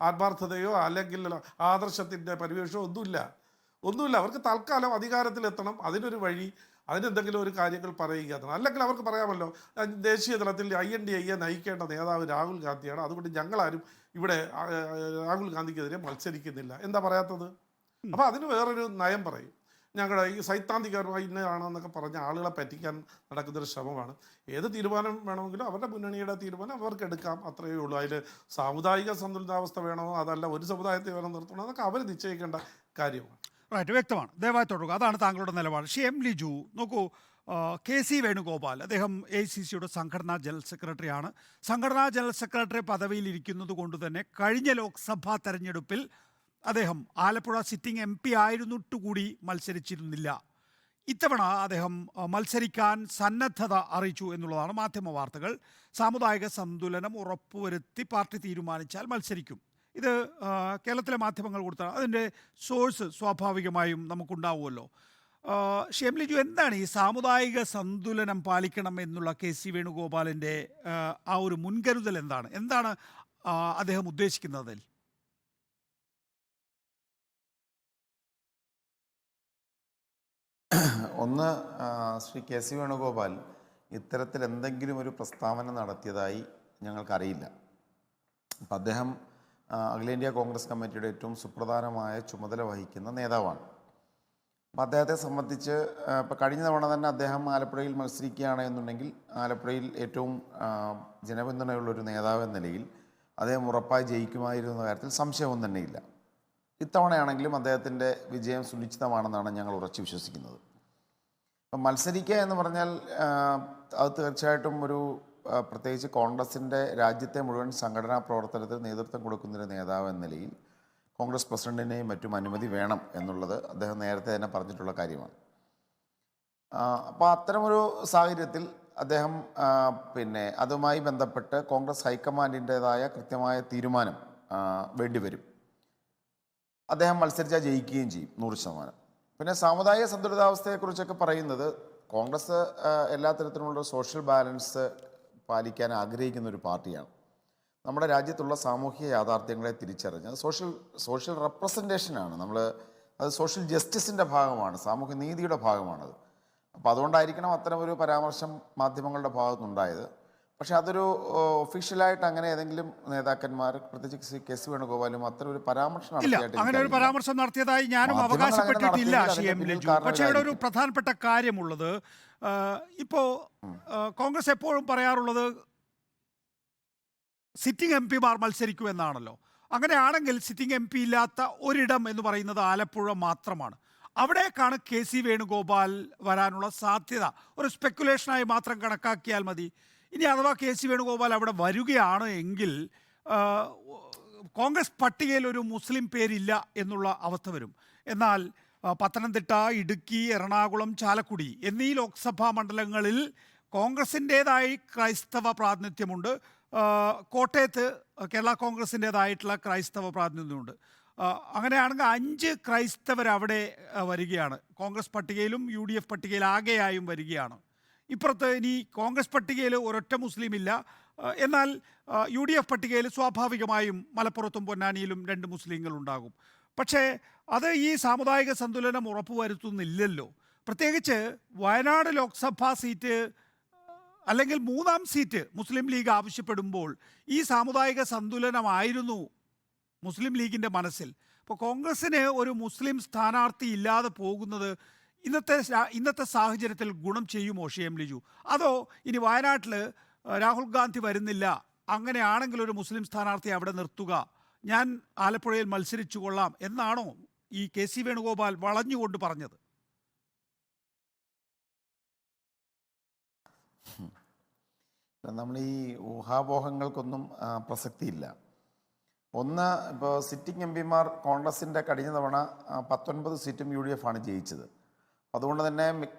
ആത്മാർത്ഥതയോ അല്ലെങ്കിൽ ആദർശത്തിൻ്റെ പരിവേഷമോ ഒന്നുമില്ല. അവർക്ക് തൽക്കാലം അധികാരത്തിലെത്തണം, അതിനൊരു വഴി, അതിനെന്തെങ്കിലും ഒരു കാര്യങ്ങൾ പറയുക. അല്ലെങ്കിൽ അവർക്ക് പറയാമല്ലോ, ദേശീയ തലത്തിൽ INDA നയിക്കേണ്ട നേതാവ് രാഹുൽ ഗാന്ധിയാണ്, അതുകൊണ്ട് ഞങ്ങളാരും ഇവിടെ രാഹുൽ ഗാന്ധിക്കെതിരെ മത്സരിക്കുന്നില്ല. എന്താ പറയാത്തത്? അപ്പോൾ അതിന് വേറൊരു നയം പറയും. ഞങ്ങളുടെ ഈ സൈദ്ധാന്തികമായി ഇന്നതാണെന്നൊക്കെ പറഞ്ഞ ആളുകളെ പറ്റിക്കാൻ നടക്കുന്നൊരു ശ്രമമാണ്. ഏത് തീരുമാനം വേണമെങ്കിലും അവരുടെ മുന്നണിയുടെ തീരുമാനം അവർക്ക് എടുക്കാം, അത്രയേ ഉള്ളൂ. അതിൽ സാമുദായിക സന്തുലിതാവസ്ഥ വേണമോ അതല്ല ഒരു സമുദായത്തെ വേണം നിർത്തണോ അതൊക്കെ അവർ നിശ്ചയിക്കേണ്ട കാര്യമാണ്. റൈറ്റ്, വ്യക്തമാണ്. ദയവായി തുടരുക. അതാണ് താങ്കളുടെ നിലപാട്. എം ലിജു, നോക്കൂ, കെ സി വേണുഗോപാൽ അദ്ദേഹം AICCയുടെ സംഘടനാ ജനറൽ സെക്രട്ടറിയാണ്. സംഘടനാ ജനറൽ സെക്രട്ടറി പദവിയിൽ ഇരിക്കുന്നത് കൊണ്ട് തന്നെ കഴിഞ്ഞ ലോക്സഭാ തെരഞ്ഞെടുപ്പിൽ അദ്ദേഹം ആലപ്പുഴ സിറ്റിംഗ് MP ആയിരുന്നിട്ടുകൂടി മത്സരിച്ചിരുന്നില്ല. ഇത്തവണ അദ്ദേഹം മത്സരിക്കാൻ സന്നദ്ധത അറിയിച്ചു എന്നുള്ളതാണ് മാധ്യമ വാർത്തകൾ. സാമുദായിക സന്തുലനം ഉറപ്പുവരുത്തി പാർട്ടി തീരുമാനിച്ചാൽ മത്സരിക്കും. ഇത് കേരളത്തിലെ മാധ്യമങ്ങൾ കൊടുത്ത അതിൻ്റെ സോഴ്സ് സ്വാഭാവികമായും നമുക്കുണ്ടാവുമല്ലോ. എം ലിജു, എന്താണ് ഈ സാമുദായിക സന്തുലനം പാലിക്കണം എന്നുള്ള KC വേണുഗോപാലിൻ്റെ ആ ഒരു മുൻകരുതൽ എന്താണ് അദ്ദേഹം ഉദ്ദേശിക്കുന്നതിൽ? ഒന്ന്, ശ്രീ KC വേണുഗോപാൽ ഇത്തരത്തിൽ എന്തെങ്കിലും ഒരു പ്രസ്താവന നടത്തിയതായി ഞങ്ങൾക്കറിയില്ല. അപ്പം അദ്ദേഹം അഖിലേന്ത്യാ കോൺഗ്രസ് കമ്മിറ്റിയുടെ ഏറ്റവും സുപ്രധാനമായ ചുമതല വഹിക്കുന്ന നേതാവാണ്. അപ്പം അദ്ദേഹത്തെ സംബന്ധിച്ച് ഇപ്പം കഴിഞ്ഞ തവണ തന്നെ അദ്ദേഹം ആലപ്പുഴയിൽ മത്സരിക്കുകയാണ് എന്നുണ്ടെങ്കിൽ ആലപ്പുഴയിൽ ഏറ്റവും ജനപിന്തുണയുള്ളൊരു നേതാവ് എന്ന നിലയിൽ അദ്ദേഹം ഉറപ്പായി ജയിക്കുമായിരുന്ന കാര്യത്തിൽ സംശയമൊന്നും തന്നെയില്ല. ഇത്തവണയാണെങ്കിലും അദ്ദേഹത്തിൻ്റെ വിജയം സുനിശ്ചിതമാണെന്നാണ് ഞങ്ങൾ ഉറച്ചു വിശ്വസിക്കുന്നത്. അപ്പം മത്സരിക്കുക എന്ന് പറഞ്ഞാൽ അത് തീർച്ചയായിട്ടും ഒരു പ്രത്യേകിച്ച് കോൺഗ്രസിൻ്റെ രാജ്യത്തെ മുഴുവൻ സംഘടനാ പ്രവർത്തനത്തിന് നേതൃത്വം കൊടുക്കുന്നൊരു നേതാവ് എന്ന നിലയിൽ കോൺഗ്രസ് പ്രസിഡന്റിനെയും മറ്റും അനുമതി വേണം എന്നുള്ളത് അദ്ദേഹം നേരത്തെ തന്നെ പറഞ്ഞിട്ടുള്ള കാര്യമാണ്. അപ്പോൾ അത്തരമൊരു സാഹചര്യത്തിൽ അദ്ദേഹം അതുമായി ബന്ധപ്പെട്ട് കോൺഗ്രസ് ഹൈക്കമാൻഡിൻ്റേതായ കൃത്യമായ തീരുമാനം വേണ്ടിവരും. അദ്ദേഹം മത്സരിച്ചാൽ ജയിക്കുകയും ചെയ്യും 100%. പിന്നെ സാമുദായിക സന്തുലിതാവസ്ഥയെക്കുറിച്ചൊക്കെ പറയുന്നത് കോൺഗ്രസ് എല്ലാ തരത്തിലുമുള്ള സോഷ്യൽ ബാലൻസ് പാലിക്കാൻ ആഗ്രഹിക്കുന്ന ഒരു പാർട്ടിയാണ്. നമ്മുടെ രാജ്യത്തുള്ള സാമൂഹിക യാഥാർത്ഥ്യങ്ങളെ തിരിച്ചറിഞ്ഞ് സോഷ്യൽ റെപ്രസെൻറ്റേഷനാണ് അത് സോഷ്യൽ ജസ്റ്റിസിൻ്റെ ഭാഗമാണ്, സാമൂഹ്യ നീതിയുടെ ഭാഗമാണത്. അപ്പോൾ അതുകൊണ്ടായിരിക്കണം അത്തരമൊരു പരാമർശം മാധ്യമങ്ങളുടെ ഭാഗത്തുനിന്നുണ്ടായത്. പക്ഷെ അതൊരു ഒഫീഷ്യലായിട്ട് അങ്ങനെ ഏതെങ്കിലും നേതാക്കന്മാർ, പ്രത്യേകിച്ച് KC വേണുഗോപാലും അത്തരം ഒരു പരാമർശം അങ്ങനെ ഒരു പരാമർശം നടത്തിയതായി ഞാനും അവകാശപ്പെട്ടിട്ടില്ല എം ലിജു. പക്ഷേ ഇവിടെ ഒരു പ്രധാനപ്പെട്ട കാര്യമുള്ളത്, ഇപ്പോൾ കോൺഗ്രസ് എപ്പോഴും പറയാറുള്ളത് സിറ്റിംഗ് MP മത്സരിക്കൂ എന്നാണല്ലോ. അങ്ങനെയാണെങ്കിൽ സിറ്റിംഗ് MP ഇല്ലാത്ത ഒരിടം എന്ന് പറയുന്നത് ആലപ്പുഴ മാത്രമാണ്. അവിടേക്കാണ് KC വേണുഗോപാൽ വരാനുള്ള സാധ്യത. ഒരു സ്പെക്കുലേഷനായി മാത്രം കണക്കാക്കിയാൽ മതി. ഇനി അഥവാ KC വേണുഗോപാൽ അവിടെ വരികയാണ് എങ്കിൽ കോൺഗ്രസ് പട്ടികയിൽ ഒരു മുസ്ലിം പേരില്ല എന്നുള്ള അവസ്ഥ വരും. എന്നാൽ പത്തനംതിട്ട, ഇടുക്കി, എറണാകുളം, ചാലക്കുടി എന്നീ ലോക്സഭാ മണ്ഡലങ്ങളിൽ കോൺഗ്രസിൻ്റേതായി ക്രൈസ്തവ പ്രാതിനിധ്യമുണ്ട്. കോട്ടയത്ത് കേരള കോൺഗ്രസിൻ്റേതായിട്ടുള്ള ക്രൈസ്തവ പ്രാതിനിധ്യമുണ്ട്. അങ്ങനെയാണെങ്കിൽ 5 ക്രൈസ്തവർ അവിടെ വരികയാണ്. കോൺഗ്രസ് പട്ടികയിലും UDF പട്ടികയിൽ ആകെയായും വരികയാണ്. ഇപ്പുറത്ത് ഇനി കോൺഗ്രസ് പട്ടികയിൽ ഒരൊറ്റ മുസ്ലിം ഇല്ല. എന്നാൽ UDF പട്ടികയിൽ സ്വാഭാവികമായും മലപ്പുറത്തും പൊന്നാനിയിലും 2 മുസ്ലിങ്ങൾ ഉണ്ടാകും. പക്ഷേ അത് ഈ സാമുദായിക സന്തുലനം ഉറപ്പുവരുത്തുന്നില്ലല്ലോ. പ്രത്യേകിച്ച് വയനാട് ലോക്സഭാ സീറ്റ് അല്ലെങ്കിൽ 3ാം സീറ്റ് മുസ്ലിം ലീഗ് ആവശ്യപ്പെടുമ്പോൾ ഈ സാമുദായിക സന്തുലനമായിരുന്നു മുസ്ലിം ലീഗിൻ്റെ മനസ്സിൽ. അപ്പോൾ കോൺഗ്രസ്സിന് ഒരു മുസ്ലിം സ്ഥാനാർത്ഥി ഇല്ലാതെ പോകുന്നത് ഇന്നത്തെ സാഹചര്യത്തിൽ ഗുണം ചെയ്യുമോ എം ലിജു? അതോ ഇനി വയനാട്ടിൽ രാഹുൽ ഗാന്ധി വരുന്നില്ല, അങ്ങനെയാണെങ്കിൽ ഒരു മുസ്ലിം സ്ഥാനാർത്ഥി അവിടെ നിർത്തുക, ഞാൻ ആലപ്പുഴയിൽ മത്സരിച്ചു കൊള്ളാം എന്നാണോ ഈ KC വേണുഗോപാൽ വളഞ്ഞുകൊണ്ട് പറഞ്ഞത്? നമ്മൾ ഈ ഊഹാപോഹങ്ങൾക്കൊന്നും പ്രസക്തിയില്ല. ഒന്ന്, ഇപ്പോൾ സിറ്റിംഗ് MP കോൺഗ്രസിൻ്റെ കഴിഞ്ഞ തവണ 19 സീറ്റും UDF ആണ് ജയിച്ചത്. അതുകൊണ്ട് തന്നെ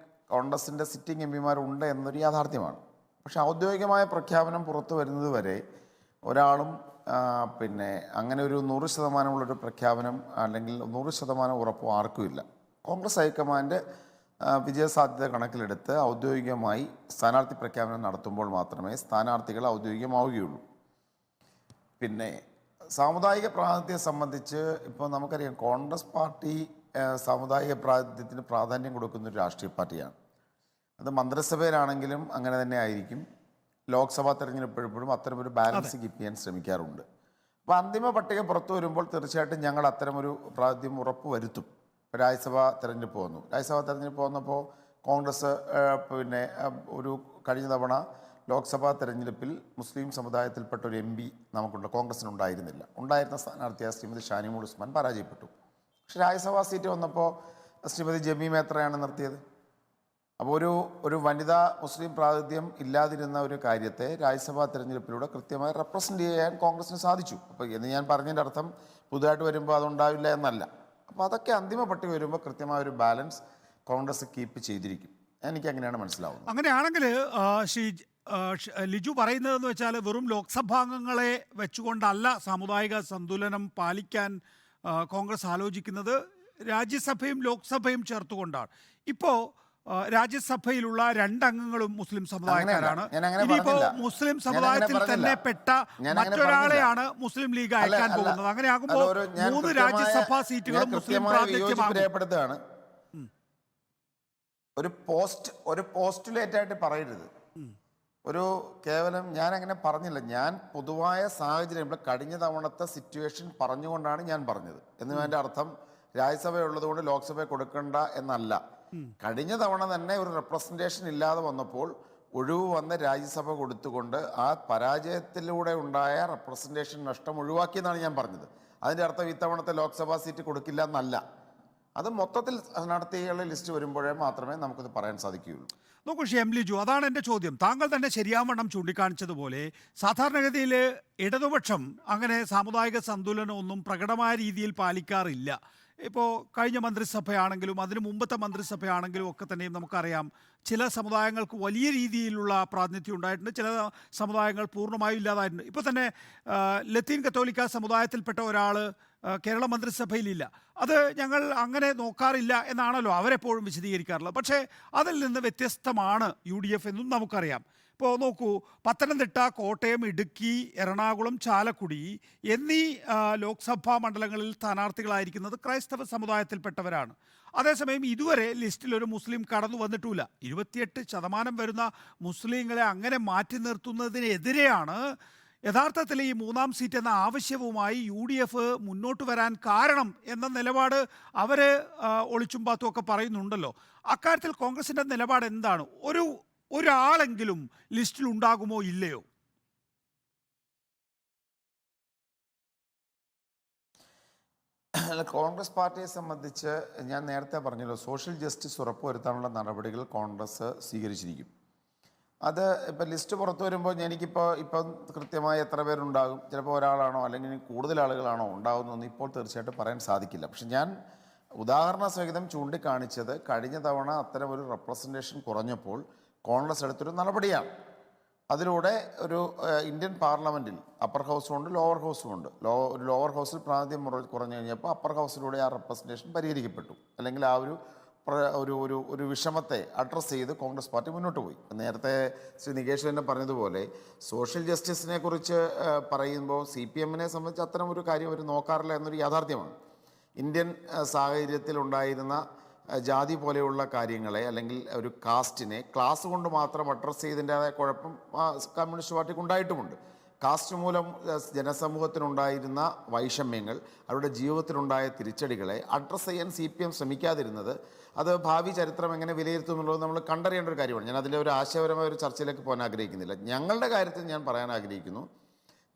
കോൺഗ്രസിൻ്റെ സിറ്റിംഗ് MP ഉണ്ട് എന്നൊരു യാഥാർത്ഥ്യമാണ്. പക്ഷെ ഔദ്യോഗികമായ പ്രഖ്യാപനം പുറത്തു വരുന്നത് വരെ ഒരാളും അങ്ങനെ ഒരു 100%ഉള്ളൊരു പ്രഖ്യാപനം അല്ലെങ്കിൽ 100% ഉറപ്പോ ആർക്കുമില്ല. കോൺഗ്രസ് ഹൈക്കമാൻഡ് വിജയസാധ്യത കണക്കിലെടുത്ത് ഔദ്യോഗികമായി സ്ഥാനാർത്ഥി പ്രഖ്യാപനം നടത്തുമ്പോൾ മാത്രമേ സ്ഥാനാർത്ഥികൾ ഔദ്യോഗികമാവുകയുള്ളൂ. പിന്നെ സാമുദായിക പ്രാതിനിധ്യത്തെ സംബന്ധിച്ച് ഇപ്പോൾ നമുക്കറിയാം, കോൺഗ്രസ് പാർട്ടി സാമുദായിക പ്രാതിനിധ്യത്തിന് പ്രാധാന്യം കൊടുക്കുന്നൊരു രാഷ്ട്രീയ പാർട്ടിയാണ്. അത് മന്ത്രിസഭയിലാണെങ്കിലും അങ്ങനെ തന്നെ ആയിരിക്കും. ലോക്സഭാ തെരഞ്ഞെടുപ്പോഴും അത്തരമൊരു ബാലൻസ് കീപ്പ് ചെയ്യാൻ ശ്രമിക്കാറുണ്ട്. അപ്പോൾ അന്തിമ പട്ടിക പുറത്തു വരുമ്പോൾ തീർച്ചയായിട്ടും ഞങ്ങൾ അത്തരമൊരു പ്രാതിനിധ്യം ഉറപ്പ് വരുത്തും. രാജ്യസഭാ തെരഞ്ഞെടുപ്പ് വന്നപ്പോൾ കോൺഗ്രസ് ഒരു കഴിഞ്ഞ തവണ ലോക്സഭാ തെരഞ്ഞെടുപ്പിൽ മുസ്ലിം സമുദായത്തിൽപ്പെട്ട ഒരു MP നമുക്കുണ്ട്, കോൺഗ്രസിനുണ്ടായിരുന്നില്ല. ഉണ്ടായിരുന്ന സ്ഥാനാർത്ഥിയായ ശ്രീമതി ഷാനിമോൾ ഉസ്മാൻ പരാജയപ്പെട്ടു. പക്ഷെ രാജ്യസഭാ സീറ്റ് വന്നപ്പോൾ ശ്രീമതി ജമി മേത്രയാണ് നിർത്തിയത്. അപ്പോൾ ഒരു വനിതാ മുസ്ലിം പ്രാതിനിധ്യം ഇല്ലാതിരുന്ന ഒരു കാര്യത്തെ രാജ്യസഭാ തിരഞ്ഞെടുപ്പിലൂടെ കൃത്യമായി റെപ്രസെൻ്റ് ചെയ്യാൻ കോൺഗ്രസിന് സാധിച്ചു. അപ്പോൾ എന്ന് ഞാൻ പറഞ്ഞതിൻ്റെ അർത്ഥം പുതുതായിട്ട് വരുമ്പോൾ അതുണ്ടാവില്ല എന്നല്ല. അപ്പോൾ അതൊക്കെ അന്തിമ പട്ടിക വരുമ്പോൾ കൃത്യമായ ഒരു ബാലൻസ് കോൺഗ്രസ് കീപ്പ് ചെയ്തിരിക്കും. എനിക്ക് അങ്ങനെയാണ് മനസ്സിലാവുന്നത്. അങ്ങനെയാണെങ്കിൽ ലിജു പറയുന്നതെന്ന് വെച്ചാൽ വെറും ലോക്സഭാംഗങ്ങളെ വെച്ചുകൊണ്ടല്ല സാമുദായിക സന്തുലനം പാലിക്കാൻ കോൺഗ്രസ് ആലോചിക്കുന്നത്, രാജ്യസഭയും ലോക്സഭയും ചേർത്തുകൊണ്ടാണ്. ഇപ്പോൾ രാജ്യസഭയിലുള്ള 2 അംഗങ്ങളും മുസ്ലിം സമുദായക്കാരാണ്. ഇനിയിപ്പോൾ മുസ്ലിം സമുദായത്തിൽ തന്നെ പെട്ട മറ്റൊരാളെയാണ് മുസ്ലിം ലീഗ് അയക്കാൻ പോകുന്നത്. അങ്ങനെ ആകുമ്പോൾ 3 രാജ്യസഭാ സീറ്റുകളും മുസ്ലിം പ്രാതിനിധ്യമാണ്. ഒരു പോസ്റ്റുലേറ്റ് ആയിട്ട് പറയരുത്. ഒരു കേവലം ഞാൻ അങ്ങനെ പറഞ്ഞില്ല. ഞാൻ പൊതുവായ സാഹചര്യം ഇവിടെ കഴിഞ്ഞ തവണത്തെ സിറ്റുവേഷൻ പറഞ്ഞുകൊണ്ടാണ് ഞാൻ പറഞ്ഞത്. എന്നതിൻ്റെ അർത്ഥം രാജ്യസഭ ഉള്ളതുകൊണ്ട് ലോക്സഭയെ കൊടുക്കണ്ട എന്നല്ല. കഴിഞ്ഞ തവണ തന്നെ ഒരു റെപ്രസെൻറ്റേഷൻ ഇല്ലാതെ വന്നപ്പോൾ ഒഴിവ് വന്ന രാജ്യസഭ കൊടുത്തുകൊണ്ട് ആ പരാജയത്തിലൂടെ ഉണ്ടായ റെപ്രസെൻറ്റേഷൻ നഷ്ടം ഒഴിവാക്കിയെന്നാണ് ഞാൻ പറഞ്ഞത്. അതിൻ്റെ അർത്ഥം ഇത്തവണത്തെ ലോക്സഭാ സീറ്റ് കൊടുക്കില്ല എന്നല്ല. അത് മൊത്തത്തിൽ സ്ഥാനാർത്ഥികളുടെ ലിസ്റ്റ് വരുമ്പോഴേ മാത്രമേ നമുക്കത് പറയാൻ സാധിക്കുകയുള്ളൂ. നോക്കൂ ലിജു, അതാണ് എൻ്റെ ചോദ്യം. താങ്കൾ തന്നെ ശരിയാവണ്ണം ചൂണ്ടിക്കാണിച്ചതുപോലെ സാധാരണഗതിയിൽ ഇടതുപക്ഷം അങ്ങനെ സാമുദായിക സന്തുലനം ഒന്നും പ്രകടമായ രീതിയിൽ പാലിക്കാറില്ല. ഇപ്പോൾ കഴിഞ്ഞ മന്ത്രിസഭയാണെങ്കിലും അതിന് മുമ്പത്തെ മന്ത്രിസഭയാണെങ്കിലും ഒക്കെ തന്നെയും നമുക്കറിയാം ചില സമുദായങ്ങൾക്ക് വലിയ രീതിയിലുള്ള പ്രാതിനിധ്യം ഉണ്ടായിട്ടുണ്ട്, ചില സമുദായങ്ങൾ പൂർണ്ണമായും ഇല്ലാതായിട്ടുണ്ട്. ഇപ്പോൾ തന്നെ ലത്തീൻ കത്തോലിക്ക സമുദായത്തിൽപ്പെട്ട ഒരാൾ കേരള മന്ത്രിസഭയിലില്ല. അത് ഞങ്ങൾ അങ്ങനെ നോക്കാറില്ല എന്നാണല്ലോ അവരെപ്പോഴും വിശദീകരിക്കാറുള്ളത്. പക്ഷേ അതിൽ നിന്ന് വ്യത്യസ്തമാണ് UDF എന്നും നമുക്കറിയാം. ഇപ്പോൾ നോക്കൂ, പത്തനംതിട്ട, കോട്ടയം, ഇടുക്കി, എറണാകുളം, ചാലക്കുടി എന്നീ ലോക്സഭാ മണ്ഡലങ്ങളിൽ സ്ഥാനാർത്ഥികളായിരിക്കുന്നത് ക്രൈസ്തവ സമുദായത്തിൽപ്പെട്ടവരാണ്. അതേസമയം ഇതുവരെ ലിസ്റ്റിൽ ഒരു മുസ്ലിം കടന്നു വന്നിട്ടുമില്ല. 28% വരുന്ന മുസ്ലിങ്ങളെ അങ്ങനെ മാറ്റി നിർത്തുന്നതിനെതിരെയാണ് യഥാർത്ഥത്തിൽ ഈ 3-ാം സീറ്റ് എന്ന ആവശ്യവുമായി UDF മുന്നോട്ട് വരാൻ കാരണം എന്ന നിലപാട് അവർ ഒളിച്ചും പാത്തും ഒക്കെ പറയുന്നുണ്ടല്ലോ. അക്കാര്യത്തിൽ കോൺഗ്രസിൻ്റെ നിലപാട് എന്താണ്? ഒരാളെങ്കിലും ലിസ്റ്റിൽ ഉണ്ടാകുമോ ഇല്ലയോ? കോൺഗ്രസ് പാർട്ടിയെ സംബന്ധിച്ച് ഞാൻ നേരത്തെ പറഞ്ഞല്ലോ, സോഷ്യൽ ജസ്റ്റിസ് ഉറപ്പുവരുത്താനുള്ള നടപടികൾ കോൺഗ്രസ് സ്വീകരിച്ചിരിക്കും. അത് ഇപ്പം ലിസ്റ്റ് പുറത്തു വരുമ്പോൾ ഇപ്പം കൃത്യമായി എത്ര പേരുണ്ടാകും, ചിലപ്പോൾ ഒരാളാണോ അല്ലെങ്കിൽ കൂടുതൽ ആളുകളാണോ ഉണ്ടാകുന്നതെന്ന് ഇപ്പോൾ തീർച്ചയായിട്ടും പറയാൻ സാധിക്കില്ല. പക്ഷെ ഞാൻ ഉദാഹരണ സഹിതം ചൂണ്ടിക്കാണിച്ചത് കഴിഞ്ഞ തവണ അത്തരം ഒരു റെപ്രസെൻറ്റേഷൻ കുറഞ്ഞപ്പോൾ കോൺഗ്രസ് എടുത്തൊരു നടപടിയാണ്. അതിലൂടെ ഒരു ഇന്ത്യൻ പാർലമെൻറ്റിൽ അപ്പർ ഹൗസും ഉണ്ട് ലോവർ ഹൗസും ഉണ്ട്. ഒരു ലോവർ ഹൗസിൽ പ്രാതിനിധ്യം കുറഞ്ഞു കഴിഞ്ഞപ്പോൾ അപ്പർ ഹൗസിലൂടെ ആ റെപ്രസെൻറ്റേഷൻ പരിഹരിക്കപ്പെട്ടു. അല്ലെങ്കിൽ ആ ഒരു വിഷമത്തെ അഡ്രസ്സ് ചെയ്ത് കോൺഗ്രസ് പാർട്ടി മുന്നോട്ട് പോയി. നേരത്തെ ശ്രീ നികേഷ് തന്നെ പറഞ്ഞതുപോലെ സോഷ്യൽ ജസ്റ്റിസിനെ കുറിച്ച് പറയുമ്പോൾ CPM-നെ സംബന്ധിച്ച് അത്തരം ഒരു കാര്യം അവർ നോക്കാറില്ല എന്നൊരു യാഥാർത്ഥ്യമാണ്. ഇന്ത്യൻ സാഹചര്യത്തിൽ ഉണ്ടായിരുന്ന ജാതി പോലെയുള്ള കാര്യങ്ങളെ അല്ലെങ്കിൽ ഒരു കാസ്റ്റിനെ ക്ലാസ് കൊണ്ട് മാത്രം അഡ്രസ്സ് ചെയ്തതിൻ്റെതായ കുഴപ്പം കമ്മ്യൂണിസ്റ്റ് പാർട്ടിക്ക് ഉണ്ടായിട്ടുമുണ്ട്. കാസ്റ്റ് മൂലം ജനസമൂഹത്തിനുണ്ടായിരുന്ന വൈഷമ്യങ്ങൾ, അവരുടെ ജീവിതത്തിലുണ്ടായ തിരിച്ചടികളെ അഡ്രസ്സ് ചെയ്യാൻ CPM ശ്രമിക്കാതിരുന്നത് അത് ഭാവി ചരിത്രം എങ്ങനെ വിലയിരുത്തുന്നുള്ളത് നമ്മൾ കണ്ടറിയേണ്ട ഒരു കാര്യമാണ്. ഞാൻ അതിലെ ഒരു ആശയപരമായ ഒരു ചർച്ചയിലേക്ക് പോകാൻ ആഗ്രഹിക്കുന്നില്ല. ഞങ്ങളുടെ കാര്യത്തിൽ ഞാൻ പറയാൻ ആഗ്രഹിക്കുന്നു,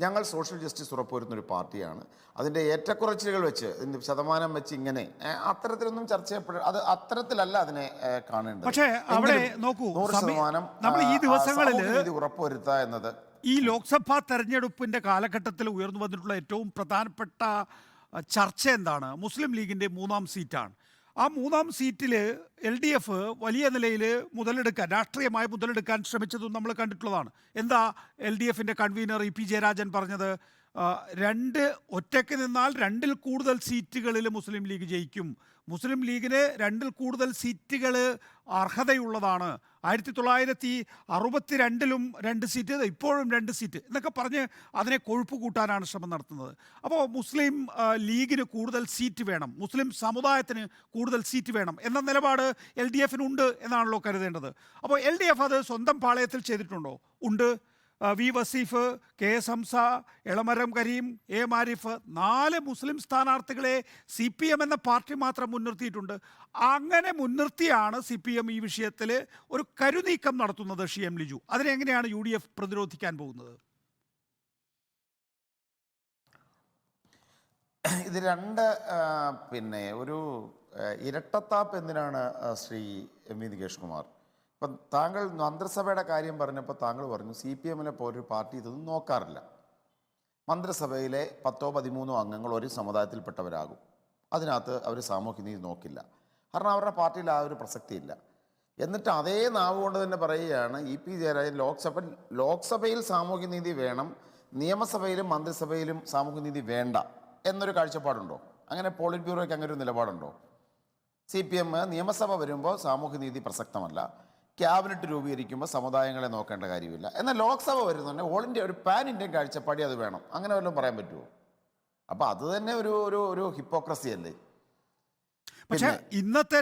ഞങ്ങൾ സോഷ്യൽ ജസ്റ്റിസ് ഉറപ്പുവരുന്നൊരു പാർട്ടിയാണ്. അതിൻ്റെ ഏറ്റക്കുറച്ചിലുകൾ വെച്ച്, അതിൻ്റെ ശതമാനം വെച്ച് ഇങ്ങനെ അത്തരത്തിലൊന്നും ചർച്ച ചെയ്യപ്പെടുക, അത് അത്തരത്തിലല്ല അതിനെ കാണേണ്ടത്. പക്ഷേ അവിടെ നോക്കൂ, 100% നമ്മൾ ഈ ദിവസങ്ങളിൽ ഉറപ്പുവരുത്തുക എന്നത് ഈ ലോക്സഭാ തെരഞ്ഞെടുപ്പിൻ്റെ കാലഘട്ടത്തിൽ ഉയർന്നു വന്നിട്ടുള്ള ഏറ്റവും പ്രധാനപ്പെട്ട ചർച്ച എന്താണ്? മുസ്ലിം ലീഗിൻ്റെ 3-ാം സീറ്റാണ്. ആ 3-ാം സീറ്റിൽ LDF വലിയ നിലയിൽ രാഷ്ട്രീയമായി മുതലെടുക്കാൻ ശ്രമിച്ചതും നമ്മൾ കണ്ടിട്ടുള്ളതാണ്. എന്താ LDF-ൻ്റെ കൺവീനർ EP ജയരാജൻ പറഞ്ഞത്? ഒറ്റയ്ക്ക് നിന്നാൽ 2-ൽ കൂടുതൽ സീറ്റുകളിൽ മുസ്ലിം ലീഗ് ജയിക്കും. മുസ്ലിം ലീഗിന് 2-ൽ കൂടുതൽ സീറ്റുകൾ അർഹതയുള്ളതാണ്. 1962-ലും 2 സീറ്റ്, ഇപ്പോഴും 2 സീറ്റ് എന്നൊക്കെ പറഞ്ഞ് അതിനെ കൊഴുപ്പ് കൂട്ടാനാണ് ശ്രമം നടത്തുന്നത്. അപ്പോൾ മുസ്ലിം ലീഗിന് കൂടുതൽ സീറ്റ് വേണം, മുസ്ലിം സമുദായത്തിന് കൂടുതൽ സീറ്റ് വേണം എന്ന നിലപാട് LDF-നുണ്ട് എന്നാണല്ലോ കരുതേണ്ടത്. അപ്പോൾ LDF അത് സ്വന്തം പാളയത്തിൽ ചെയ്തിട്ടുണ്ടോ? ഉണ്ട്. V Wasif, KS Hamza, Elamaram Kareem, A മാരിഫ് 4 മുസ്ലിം സ്ഥാനാർത്ഥികളെ CPM എന്ന പാർട്ടി മാത്രം മുൻനിർത്തിയിട്ടുണ്ട്. അങ്ങനെ മുൻനിർത്തിയാണ് CPM ഈ വിഷയത്തിൽ ഒരു കരുനീക്കം നടത്തുന്നത്. ലിജു, അതിനെങ്ങനെയാണ് UDF പ്രതിരോധിക്കാൻ പോകുന്നത്? ഇത് രണ്ട് പിന്നെ ഒരു ഇരട്ടത്താപ്പ് എന്തിനാണ് ശ്രീ എം വി നികേഷ് കുമാർ? ഇപ്പം താങ്കൾ മന്ത്രിസഭയുടെ കാര്യം പറഞ്ഞപ്പോൾ താങ്കൾ പറഞ്ഞു CPM-ലെ പോലൊരു പാർട്ടി ഇതൊന്നും നോക്കാറില്ല. മന്ത്രിസഭയിലെ 10-13 അംഗങ്ങൾ ഒരു സമുദായത്തിൽപ്പെട്ടവരാകും. അതിനകത്ത് അവർ സാമൂഹ്യനീതി നോക്കില്ല. കാരണം അവരുടെ പാർട്ടിയിൽ ആ ഒരു പ്രസക്തിയില്ല. എന്നിട്ട് അതേ നാവ് കൊണ്ട് തന്നെ പറയുകയാണ് EP ജയരാജൻ ലോക്സഭയിൽ സാമൂഹ്യനീതി വേണം, നിയമസഭയിലും മന്ത്രിസഭയിലും സാമൂഹ്യനീതി വേണ്ട എന്നൊരു കാഴ്ചപ്പാടുണ്ടോ? അങ്ങനെ പോളിറ്റ് ബ്യൂറോയ്ക്ക് അങ്ങനെ ഒരു നിലപാടുണ്ടോ? CPM നിയമസഭ വരുമ്പോൾ സാമൂഹ്യനീതി പ്രസക്തമല്ല, ക്യാബിനറ്റ് രൂപീകരിക്കുമ്പോൾ സമുദായങ്ങളെ നോക്കേണ്ട കാര്യമില്ല, എന്നാൽ ലോക്സഭ വരുന്നുണ്ട് ഓൾ ഇന്ത്യ ഒരു പാൻ ഇന്ത്യൻ കാഴ്ചപ്പാടി അത് വേണം, അങ്ങനെ വല്ലതും പറയാൻ പറ്റുമോ? അപ്പോൾ അത് തന്നെ ഒരു ഒരു ഒരു ഹിപ്പോക്രസി അല്ലേ? പക്ഷേ ഇന്നത്തെ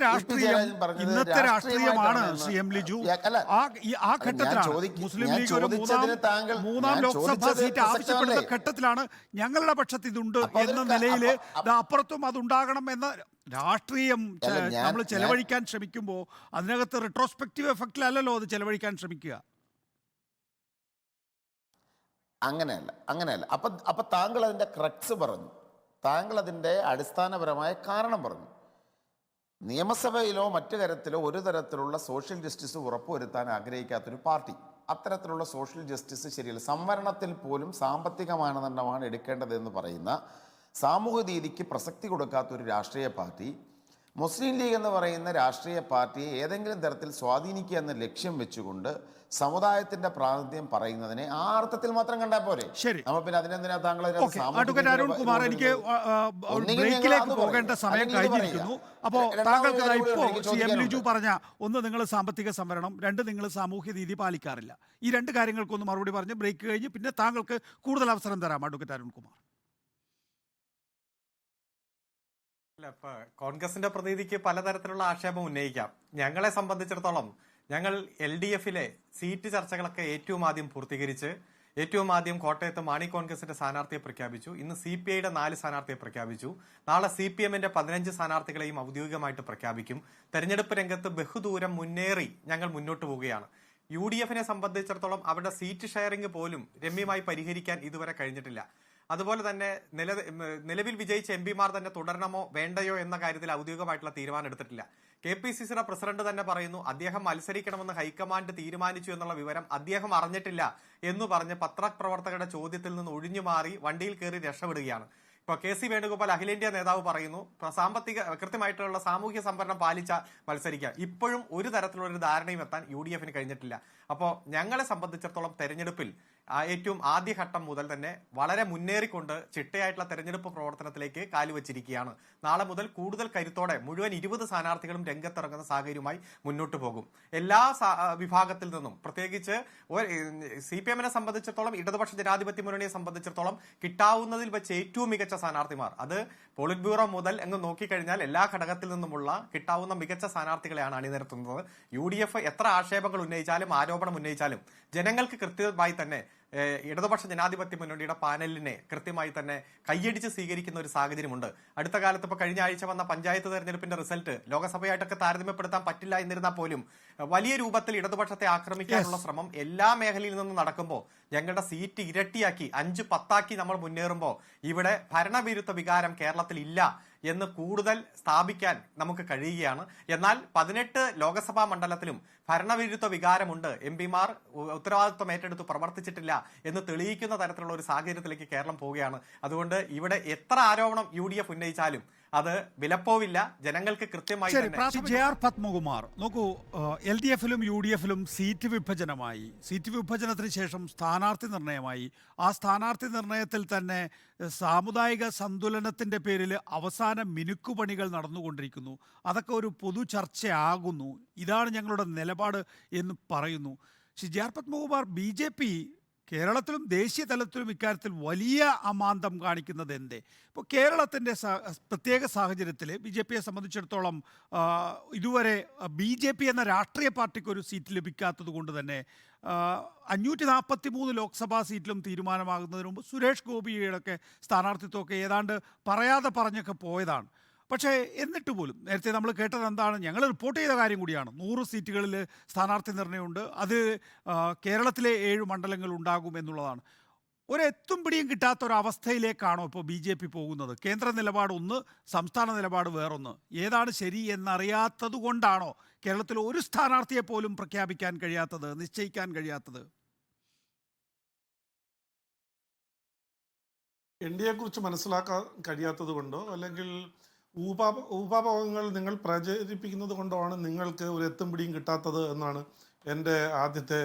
രാഷ്ട്രീയമാണ് ശ്രീ എം ലിജു. ആ ഘട്ടത്തിലാണ് മുസ്ലിം ലീഗ് ഒരു മൂന്നാം ലോക്സഭാ സീറ്റ് ആവശ്യപ്പെടുന്ന ഘട്ടത്തിലാണ് ഞങ്ങളുടെ പക്ഷത്ത് ഇതുണ്ട് എന്ന നിലയിൽ അപ്പുറത്തും അതുണ്ടാകണം എന്ന രാഷ്ട്രീയം നമ്മൾ ചെലവഴിക്കാൻ ശ്രമിക്കുമ്പോൾ അതിനകത്ത് റിട്രോസ്പെക്റ്റീവ് എഫക്റ്റിലല്ലോ അത് ചെലവഴിക്കാൻ ശ്രമിക്കുക. അങ്ങനെയല്ല. അപ്പം താങ്കൾ അതിൻ്റെ ക്രക്സ് പറഞ്ഞു, താങ്കൾ അതിൻ്റെ അടിസ്ഥാനപരമായ കാരണം പറഞ്ഞു. നിയമസഭയിലോ മറ്റു തരത്തിലോ ഒരു തരത്തിലുള്ള സോഷ്യൽ ജസ്റ്റിസ് ഉറപ്പുവരുത്താൻ ആഗ്രഹിക്കാത്തൊരു പാർട്ടി, അത്തരത്തിലുള്ള സോഷ്യൽ ജസ്റ്റിസ് ശരിയല്ല, സംവരണത്തിൽ പോലും സാമ്പത്തിക മാനദണ്ഡമാണ് എടുക്കേണ്ടതെന്ന് പറയുന്ന സാമൂഹ്യനീതിക്ക് പ്രസക്തി കൊടുക്കാത്തൊരു രാഷ്ട്രീയ പാർട്ടി മുസ്ലിം ലീഗ് എന്ന് പറയുന്ന രാഷ്ട്രീയ പാർട്ടിയെ ഏതെങ്കിലും തരത്തിൽ സ്വാധീനിക്കുക എന്ന ലക്ഷ്യം വെച്ചുകൊണ്ട് സമുദായത്തിന്റെ പ്രാതിനിധ്യം പറയുന്നതിനെ ആ അർത്ഥത്തിൽ മാത്രം കണ്ടാൽ പോരെ? ശരി, നമ്മൾ പിന്നെ അതിനെന്തിനാ താങ്കൾ അരുൺകുമാർ, എനിക്ക് ബ്രേക്കിലേക്ക് പോകേണ്ട സമയം കഴിഞ്ഞിരിക്കുന്നു. അപ്പോൾ താങ്കൾക്ക് ഇപ്പോൾ ശ്രീ എം ലിജു പറഞ്ഞ ഒന്ന്, നിങ്ങൾ സാമ്പത്തിക സംവരണം, രണ്ട്, നിങ്ങൾ സാമൂഹ്യ നീതി പാലിക്കാറില്ല. ഈ രണ്ട് കാര്യങ്ങൾക്കൊന്ന് മറുപടി പറഞ്ഞ് ബ്രേക്ക് കഴിഞ്ഞ് പിന്നെ താങ്കൾക്ക് കൂടുതൽ അവസരം തരാം. അഡ്വക്കേറ്റ് അരുൺകുമാർ. അല്ല, ഇപ്പൊ കോൺഗ്രസിന്റെ പ്രതിനിധിക്ക് പലതരത്തിലുള്ള ആക്ഷേപം ഉന്നയിക്കാം. ഞങ്ങളെ സംബന്ധിച്ചിടത്തോളം ഞങ്ങൾ LDF-ലെ സീറ്റ് ചർച്ചകളൊക്കെ ഏറ്റവും ആദ്യം പൂർത്തീകരിച്ച് ഏറ്റവും ആദ്യം കോട്ടയത്ത് മാണി കോൺഗ്രസിന്റെ സ്ഥാനാർത്ഥിയെ പ്രഖ്യാപിച്ചു. ഇന്ന് CPI-യുടെ 4 സ്ഥാനാർത്ഥിയെ പ്രഖ്യാപിച്ചു. നാളെ CPM-ന്റെ 15 സ്ഥാനാർത്ഥികളെയും ഔദ്യോഗികമായിട്ട് പ്രഖ്യാപിക്കും. തെരഞ്ഞെടുപ്പ് രംഗത്ത് ബഹുദൂരം മുന്നേറി ഞങ്ങൾ മുന്നോട്ട് പോവുകയാണ്. UDF-നെ സംബന്ധിച്ചിടത്തോളം അവരുടെ സീറ്റ് ഷെയറിംഗ് പോലും രമ്യമായി പരിഹരിക്കാൻ ഇതുവരെ കഴിഞ്ഞിട്ടില്ല. അതുപോലെ തന്നെ നിലവിൽ വിജയിച്ച MP-മാർ തന്നെ തുടരണമോ വേണ്ടയോ എന്ന കാര്യത്തിൽ ഔദ്യോഗികമായിട്ടുള്ള തീരുമാനം എടുത്തിട്ടില്ല. KPCCയുടെ പ്രസിഡന്റ് തന്നെ പറയുന്നു അദ്ദേഹം മത്സരിക്കണമെന്ന് ഹൈക്കമാൻഡ് തീരുമാനിച്ചു എന്നുള്ള വിവരം അദ്ദേഹം അറിഞ്ഞിട്ടില്ല എന്ന് പറഞ്ഞ് പത്രപ്രവർത്തകരുടെ ചോദ്യത്തിൽ നിന്ന് ഒഴിഞ്ഞു മാറി വണ്ടിയിൽ കയറി രക്ഷപ്പെടുകയാണ്. ഇപ്പൊ KC വേണുഗോപാൽ അഖിലേന്ത്യാ നേതാവ് പറയുന്നു കൃത്യമായിട്ടുള്ള സാമൂഹ്യ സംവരണം പാലിച്ച മത്സരിക്കുക. ഇപ്പോഴും ഒരു തരത്തിലുള്ള ഒരു ധാരണയും എത്താൻ UDF-ന് കഴിഞ്ഞിട്ടില്ല. അപ്പോൾ ഞങ്ങളെ സംബന്ധിച്ചിടത്തോളം തെരഞ്ഞെടുപ്പിൽ ഏറ്റവും ആദ്യഘട്ടം മുതൽ തന്നെ വളരെ മുന്നേറിക്കൊണ്ട് ചിട്ടയായിട്ടുള്ള തെരഞ്ഞെടുപ്പ് പ്രവർത്തനത്തിലേക്ക് കാലുവച്ചിരിക്കുകയാണ്. നാളെ മുതൽ കൂടുതൽ കരുത്തോടെ മുഴുവൻ 20 സ്ഥാനാർത്ഥികളും രംഗത്തിറങ്ങുന്ന സാഹചര്യമായി മുന്നോട്ട് പോകും. എല്ലാ വിഭാഗത്തിൽ നിന്നും, പ്രത്യേകിച്ച് CPM-നെ സംബന്ധിച്ചിടത്തോളം, ഇടതുപക്ഷ ജനാധിപത്യ മുന്നണിയെ സംബന്ധിച്ചിടത്തോളം കിട്ടാവുന്നതിൽ വെച്ച് ഏറ്റവും മികച്ച സ്ഥാനാർത്ഥിമാർ, അത് പോളിറ്റ് ബ്യൂറോ മുതൽ അങ്ങ് നോക്കിക്കഴിഞ്ഞാൽ എല്ലാ ഘടകത്തിൽ നിന്നുമുള്ള കിട്ടാവുന്ന മികച്ച സ്ഥാനാർത്ഥികളെയാണ് അണിനിരത്തുന്നത്. UDF എത്ര ആക്ഷേപങ്ങൾ ഉന്നയിച്ചാലും ആരോപണം ഉന്നയിച്ചാലും ജനങ്ങൾക്ക് കൃത്യമായി തന്നെ ഇടതുപക്ഷ ജനാധിപത്യ മുന്നണിയുടെ പാനലിനെ കൃത്യമായി തന്നെ കൈയടിച്ച് സ്വീകരിക്കുന്ന ഒരു സാഹചര്യമുണ്ട്. അടുത്ത കാലത്ത് ഇപ്പോൾ കഴിഞ്ഞ ആഴ്ച വന്ന പഞ്ചായത്ത് തെരഞ്ഞെടുപ്പിന്റെ റിസൾട്ട് ലോകസഭയായിട്ടൊക്കെ താരതമ്യപ്പെടുത്താൻ പറ്റില്ല എന്നിരുന്നാൽ പോലും വലിയ രൂപത്തിൽ ഇടതുപക്ഷത്തെ ആക്രമിക്കാനുള്ള ശ്രമം എല്ലാ മേഖലയിൽ നിന്നും നടക്കുമ്പോൾ ഞങ്ങളുടെ സീറ്റ് ഇരട്ടിയാക്കി 5-10 നമ്മൾ മുന്നേറുമ്പോൾ ഇവിടെ ഭരണവിരുദ്ധ വികാരം കേരളത്തിൽ ഇല്ല എന്ന് കൂടുതൽ സ്ഥാപിക്കാൻ നമുക്ക് കഴിയുകയാണ്. എന്നാൽ 18 ലോകസഭാ മണ്ഡലത്തിലും ഭരണവിരുദ്ധ വികാരമുണ്ട്, MP-മാർ ഉത്തരവാദിത്വം ഏറ്റെടുത്ത് പ്രവർത്തിച്ചിട്ടില്ല എന്ന് തെളിയിക്കുന്ന തരത്തിലുള്ള ഒരു സാഹചര്യത്തിലേക്ക് കേരളം പോവുകയാണ്. അതുകൊണ്ട് ഇവിടെ എത്ര ആരോപണം UDF ഉന്നയിച്ചാലും അത് വിലപ്പോവില്ല. ജനങ്ങൾക്ക് കൃത്യമായി JR പത്മകുമാർ, നോക്കൂ, LDF-ലും UDF-ലും സീറ്റ് വിഭജനമായി. സീറ്റ് വിഭജനത്തിന് ശേഷം സ്ഥാനാർത്ഥി നിർണയമായി. ആ സ്ഥാനാർത്ഥി നിർണയത്തിൽ തന്നെ സാമുദായിക സന്തുലനത്തിൻ്റെ പേരിൽ അവസാന മിനുക്കുപണികൾ നടന്നുകൊണ്ടിരിക്കുന്നു. അതൊക്കെ ഒരു പൊതു ചർച്ചയാകുന്നു. ഇതാണ് ഞങ്ങളുടെ നിലപാട് എന്ന് പറയുന്നു. JR പത്മകുമാർ, BJP കേരളത്തിലും ദേശീയ തലത്തിലും ഇക്കാര്യത്തിൽ വലിയ അമാന്തം കാണിക്കുന്നത് എന്തേ? ഇപ്പോൾ കേരളത്തിൻ്റെ പ്രത്യേക സാഹചര്യത്തിൽ BJPയെ സംബന്ധിച്ചിടത്തോളം ഇതുവരെ BJP എന്ന രാഷ്ട്രീയ പാർട്ടിക്ക് ഒരു സീറ്റ് ലഭിക്കാത്തത് കൊണ്ട് തന്നെ 543 ലോക്സഭാ സീറ്റിലും തീരുമാനമാകുന്നതിന് മുമ്പ് സുരേഷ് ഗോപിയുടെയൊക്കെ സ്ഥാനാർത്ഥിത്വമൊക്കെ ഏതാണ്ട് പറയാതെ പറഞ്ഞൊക്കെ പോയതാണ്. പക്ഷേ എന്നിട്ട് പോലും നേരത്തെ നമ്മൾ കേട്ടത് എന്താണ്, ഞങ്ങൾ റിപ്പോർട്ട് ചെയ്ത കാര്യം കൂടിയാണ്, 100 സീറ്റുകളിൽ സ്ഥാനാർത്ഥി നിർണയമുണ്ട്, അത് കേരളത്തിലെ 7 മണ്ഡലങ്ങൾ ഉണ്ടാകും എന്നുള്ളതാണ്. ഒരെത്തും പിടിയും കിട്ടാത്ത ഒരു അവസ്ഥയിലേക്കാണോ ഇപ്പോൾ ബി ജെ പി പോകുന്നത്? കേന്ദ്ര നിലപാട് ഒന്ന്, സംസ്ഥാന നിലപാട് വേറൊന്ന്. ഏതാണ് ശരി എന്നറിയാത്തത് കൊണ്ടാണോ കേരളത്തിൽ ഒരു സ്ഥാനാർത്ഥിയെ പോലും പ്രഖ്യാപിക്കാൻ കഴിയാത്തത്, നിശ്ചയിക്കാൻ കഴിയാത്തത്? എൻ ഡി എക്കുറിച്ച് മനസ്സിലാക്കാൻ കഴിയാത്തത് കൊണ്ടോ അല്ലെങ്കിൽ ഊഹാപോഹങ്ങൾ നിങ്ങൾ പ്രചരിപ്പിക്കുന്നത് കൊണ്ടോ ആണ് നിങ്ങൾക്ക് ഒരു എത്തും പിടിയും കിട്ടാത്തത് എന്നാണ് എൻ്റെ ആദ്യത്തെ